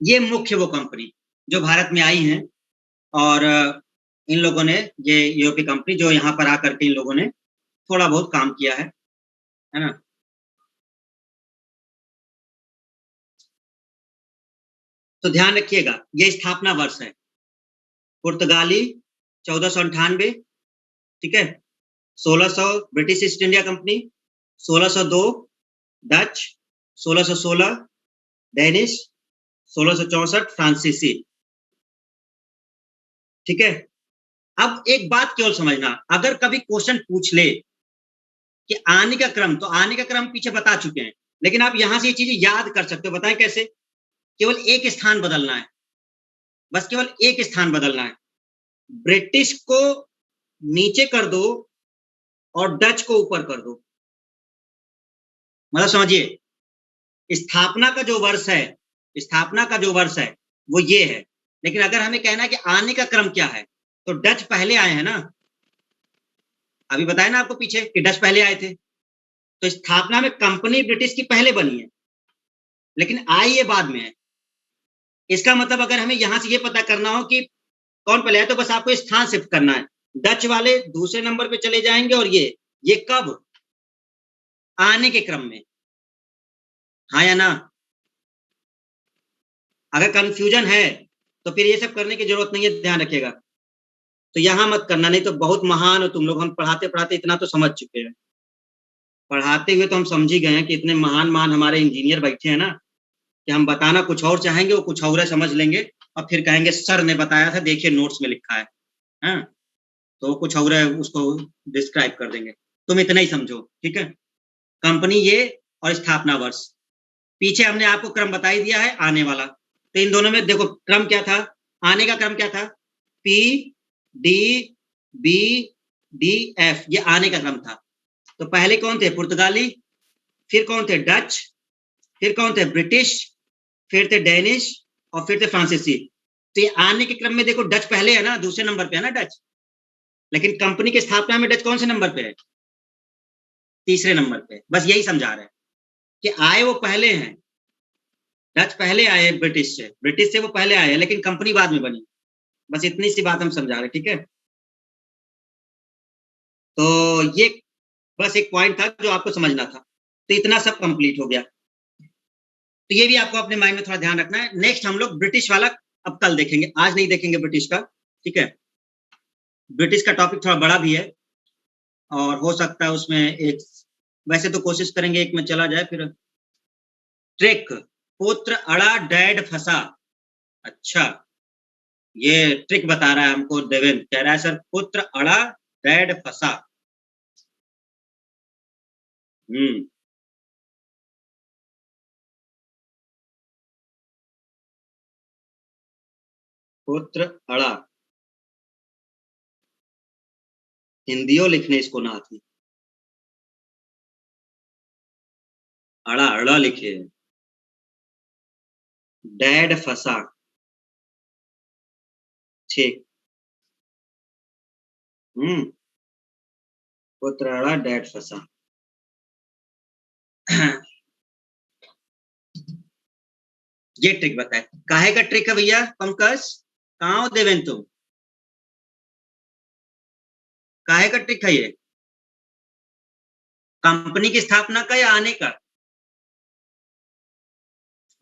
ये मुख्य वो कंपनी जो भारत में आई हैं, और इन लोगों ने, ये यूरोपीय कंपनी जो यहाँ पर आकर के इन लोगों ने थोड़ा बहुत काम किया है ना। तो ध्यान रखिएगा, ये स्थापना वर्ष है। पुर्तगाली 1498, ठीक है। 1600 British east India company, 1602 Dutch, 1616 Danish, 1664 फ्रांसीसी। ठीक है, अब एक बात केवल समझना, अगर कभी क्वेश्चन पूछ ले कि आने का क्रम, तो आने का क्रम पीछे बता चुके हैं, लेकिन आप यहां से ये चीजें याद कर सकते हो। बताएं कैसे? केवल एक स्थान बदलना है, बस केवल एक स्थान बदलना है। ब्रिटिश को नीचे कर दो और डच को ऊपर कर दो। मतलब समझिए, स्थापना का जो वर्ष है, स्थापना का जो वर्ष है वो ये है, लेकिन अगर हमें कहना है कि आने का क्रम क्या है, तो डच पहले आए हैं ना। अभी बताया ना आपको पीछे कि डच पहले आए थे, तो स्थापना में कंपनी ब्रिटिश की पहले बनी है, लेकिन आई ये बाद में है। इसका मतलब अगर हमें यहां से ये पता करना हो कि कौन पहले आया, तो बस आपको स्थान शिफ्ट करना है। डच वाले दूसरे नंबर पे चले जाएंगे, और ये कब? आने के क्रम में। हाँ या ना? अगर कंफ्यूजन है तो फिर ये सब करने की जरूरत नहीं है, ध्यान रखिएगा। तो यहां मत करना, नहीं तो बहुत महान हो तुम लोग। हम पढ़ाते पढ़ाते इतना तो समझ चुके हैं, पढ़ाते हुए तो हम समझ ही गए हैं कि इतने महान महान हमारे इंजीनियर बैठे हैं ना, कि हम बताना कुछ और चाहेंगे, वो कुछ और समझ लेंगे, और फिर कहेंगे सर ने बताया था, देखिए नोट्स में लिखा है। हाँ, तो वो कुछ और उसको डिस्क्राइब कर देंगे। तुम इतना ही समझो, ठीक है। कंपनी ये और स्थापना वर्ष, पीछे हमने आपको क्रम बता ही दिया है आने वाला। तो इन दोनों में देखो क्रम क्या था, आने का क्रम क्या था? P D B D F, ये आने का क्रम था। तो पहले कौन थे? पुर्तगाली, फिर कौन थे? डच, फिर कौन थे? ब्रिटिश, फिर थे डेनिश, और फिर थे फ्रांसीसी। तो ये आने के क्रम में देखो डच पहले है ना, दूसरे नंबर पे है ना डच, लेकिन कंपनी की स्थापना में डच कौन से नंबर पे है? तीसरे नंबर पे। बस यही समझा रहे हैं कि आए वो पहले हैं, डच पहले आए ब्रिटिश से वो पहले आए, लेकिन कंपनी बाद में बनी। बस इतनी सी बात हम समझा रहे, ठीक है। तो ये बस एक पॉइंट था जो आपको समझना था। तो इतना सब कंप्लीट हो गया। तो ये भी आपको अपने माइंड में थोड़ा ध्यान रखना है। नेक्स्ट हम लोग ब्रिटिश वाला अब कल देखेंगे, आज नहीं देखेंगे ब्रिटिश का, ठीक है। ब्रिटिश का टॉपिक थोड़ा बड़ा भी है, और हो सकता है उसमें एक, वैसे तो कोशिश करेंगे एक में चला जाए। फिर ट्रिक, पुत्र अड़ा डैड फंसा। अच्छा, ये ट्रिक बता रहा है हमको देवेंद्र, कह रहा है सर पुत्र अड़ा डैड फंसा। हम्म, पुत्र अड़ा, हिंदियों लिखने इसको ना आती, अड़ा अड़ा लिखे, डैड फंसा, ठीक। हम्म, पुत्र अड़ा डैड फंसा। ये ट्रिक बताए, काहे का ट्रिक है भैया? पंकज, कहाँ हो देवेंद्र तुम? काहे का ट्रिक है ये? कंपनी की स्थापना का या आने का?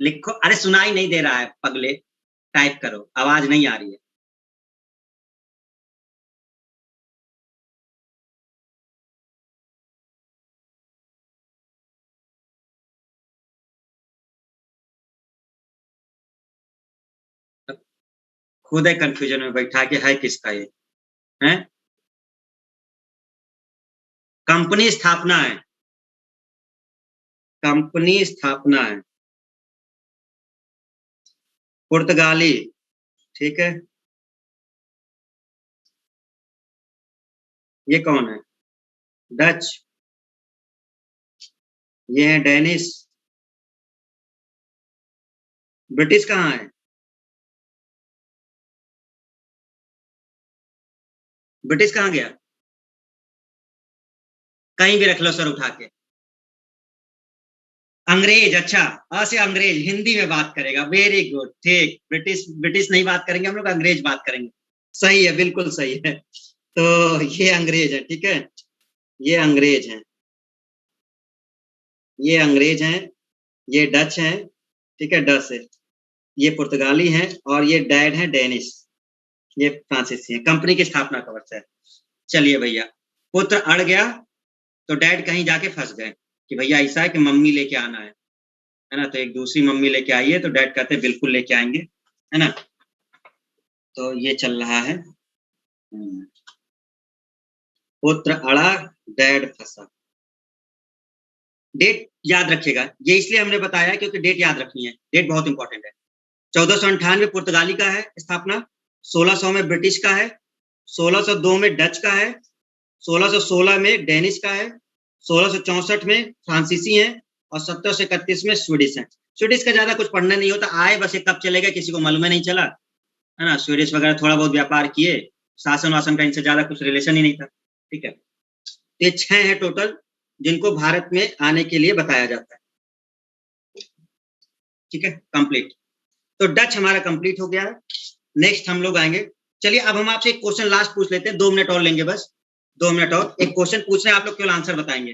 लिखो, अरे सुनाई नहीं दे रहा है पगले, टाइप करो, आवाज नहीं आ रही है। खुद है कंफ्यूजन में बैठा के, है किसका ये? है कंपनी स्थापना है, कंपनी स्थापना है, पुर्तगाली, ठीक है। ये कौन है? डच, ये है डेनिस। ब्रिटिश कहाँ है? ब्रिटिश कहाँ गया? कहीं भी रख लो सर उठा के। अंग्रेज, अच्छा, से अंग्रेज हिंदी में बात करेगा, वेरी गुड, ठीक। ब्रिटिश ब्रिटिश नहीं बात करेंगे हम लोग, अंग्रेज बात करेंगे। सही है, बिल्कुल सही है। तो ये अंग्रेज है, ठीक है। ये अंग्रेज हैं, ये अंग्रेज हैं, ये डच हैं, ठीक है, डच है। ये पुर्तगाली हैं, और ये डैड हैं डेनिश, ये फ्रांसीसी हैं। कंपनी की स्थापना का वर्ष है। चलिए भैया, पुत्र अड़ गया तो डैड कहीं जाके फंस गए कि भैया ऐसा है कि मम्मी लेके आना है। है ना। तो एक दूसरी मम्मी लेके आई है, तो डैड कहते हैं बिल्कुल लेके आएंगे, है ना। तो ये चल रहा है। पुत्र अड़ा डैड फंसा। डेट याद रखिएगा, ये इसलिए हमने बताया क्योंकि डेट याद रखनी है, डेट बहुत इंपॉर्टेंट है। 1498 पुर्तगाली का है स्थापना, 1600 में ब्रिटिश का है, 1602 में डच का है, 1616 में डेनिश का है, 1664 में फ्रांसीसी है, और 1731 में स्वीडिश है। स्वीडिश का ज्यादा कुछ पढ़ना नहीं होता, आए बस ये कब चलेगा किसी को मालूम नहीं चला, है ना। स्वीडिश वगैरह थोड़ा बहुत व्यापार किए, शासन वासन का इनसे ज्यादा कुछ रिलेशन ही नहीं था, ठीक है। ये 6 है टोटल जिनको भारत में आने के लिए बताया जाता है, ठीक है, कंप्लीट। तो डच हमारा कंप्लीट हो गया है। नेक्स्ट हम लोग आएंगे, चलिए अब हम आपसे एक क्वेश्चन लास्ट पूछ लेते हैं, 2 मिनट और लेंगे, बस 2 मिनट और। एक क्वेश्चन पूछ रहे हैं, आप लोग केवल आंसर बताएंगे,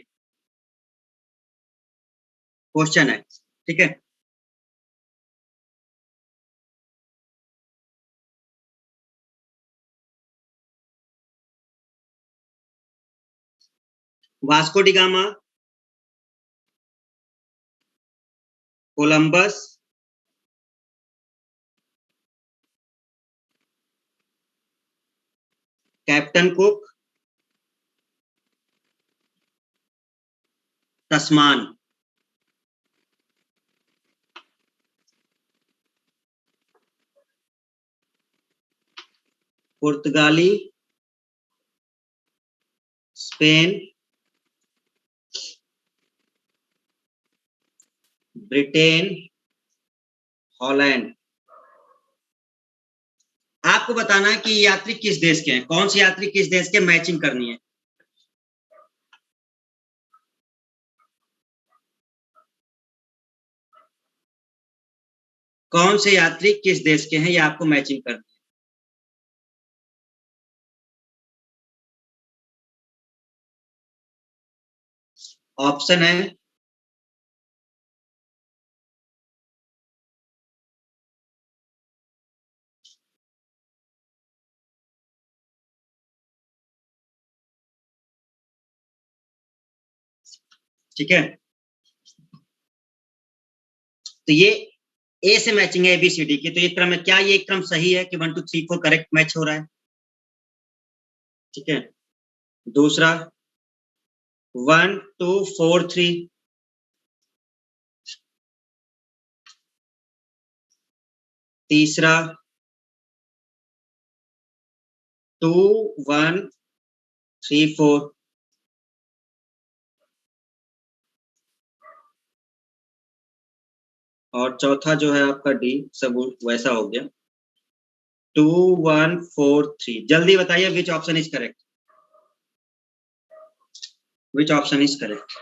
क्वेश्चन है, ठीक है। Vasco da Gama, Columbus, captain Cook, Tasman. पुर्तगाली, स्पेन, ब्रिटेन, हॉलैंड। आपको बताना है कि यात्री किस देश के हैं, कौन से यात्री किस देश के, मैचिंग करनी है। कौन से यात्री किस देश के हैं, ये आपको मैचिंग करनी है। ऑप्शन है ठीक है। तो ये ए से मैचिंग है ABCD की, तो ये क्रम है क्या, ये क्रम सही है कि 1 2 3 4 करेक्ट मैच हो रहा है, ठीक है। दूसरा 1 2 4 3, तीसरा 2 1 3 4, और चौथा जो है आपका डी, सब वैसा हो गया। 2 1 4 3, जल्दी बताइए which option is correct, which option is correct.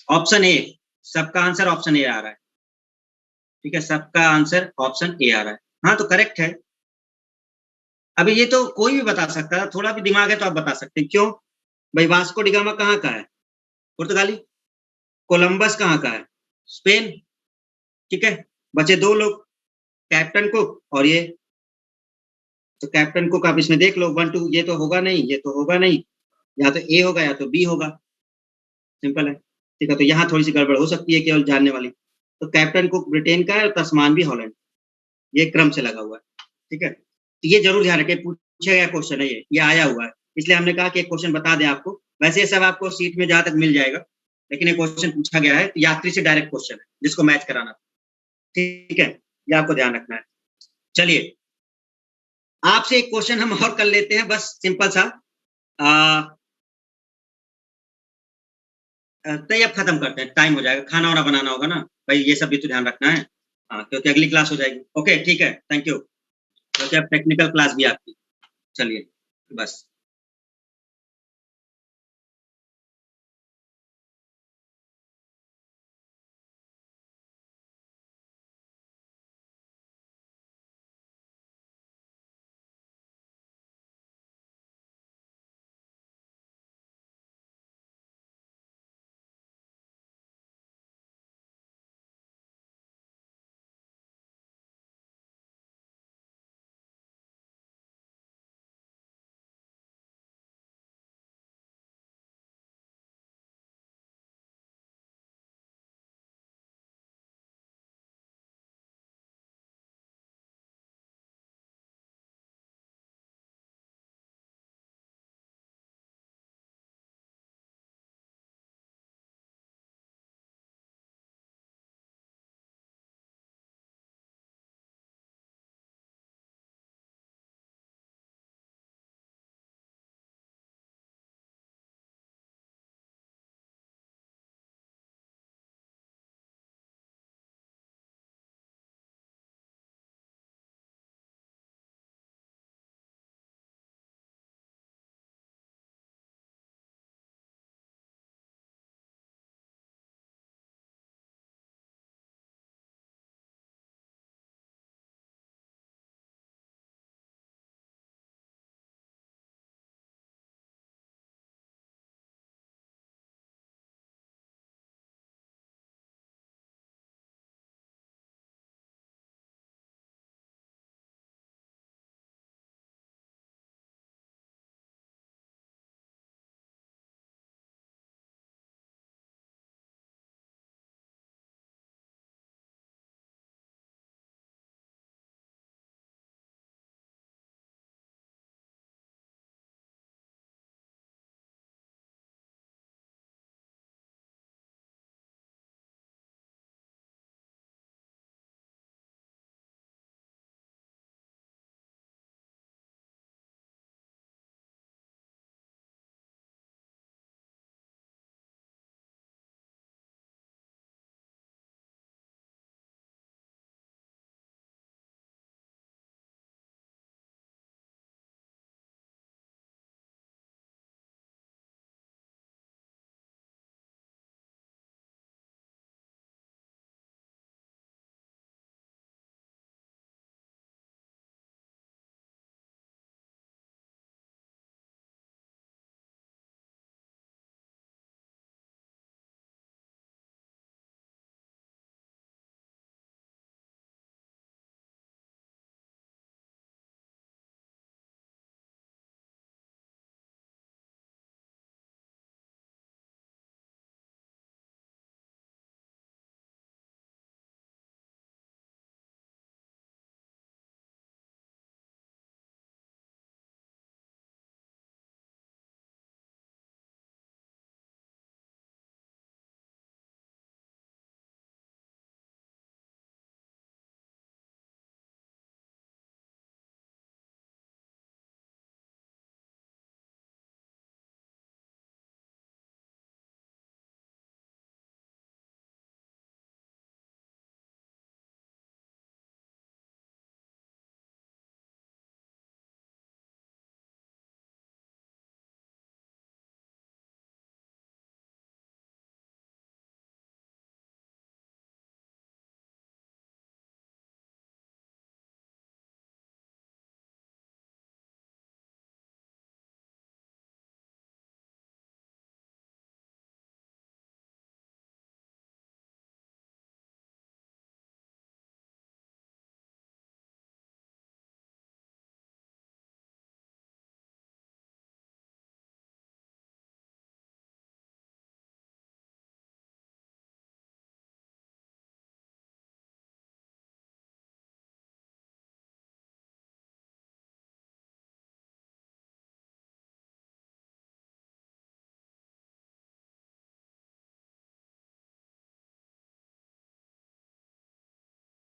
Option A, सबका आंसर ऑप्शन ए आ रहा है, ठीक है, सबका आंसर ऑप्शन ए आ रहा है। हाँ तो करेक्ट है। अभी ये तो कोई भी बता सकता है, थोड़ा भी दिमाग है तो आप बता सकते हैं, क्यों भाई। वास्को डी गामा कहाँ का है, पुर्तगाली। कोलंबस कहाँ का है, स्पेन, ठीक है। बचे 2 लोग, कैप्टन कुक और ये। तो कैप्टन कुक आप इसमें देख लो, 1 2, ये तो होगा नहीं, ये तो होगा नहीं, या तो ए होगा या तो बी होगा, सिंपल है, ठीक है। तो यहाँ थोड़ी सी गड़बड़ हो सकती है केवल जानने वाली। तो कैप्टन कुक ब्रिटेन का है और तस्मान भी हॉलैंड, ये क्रम से लगा हुआ है, ठीक है। तो ये जरूर ध्यान रखें, पूछा गया क्वेश्चन है ये आया हुआ है, इसलिए हमने कहा कि एक क्वेश्चन बता दें आपको। वैसे ये सब आपको सीट में जहां तक मिल जाएगा, लेकिन एक क्वेश्चन पूछा गया है, यात्री से डायरेक्ट क्वेश्चन है जिसको मैच कराना, ठीक है, ये आपको ध्यान रखना है। चलिए आपसे एक क्वेश्चन हम और कर लेते हैं, बस सिंपल सा। तो अब खत्म करते हैं, टाइम हो जाएगा, खाना वाना बनाना होगा ना भाई, ये सब भी तो ध्यान रखना है। हाँ क्योंकि अगली क्लास हो जाएगी। ओके ठीक है, थैंक यू, क्योंकि अब टेक्निकल क्लास भी आपकी। चलिए बस।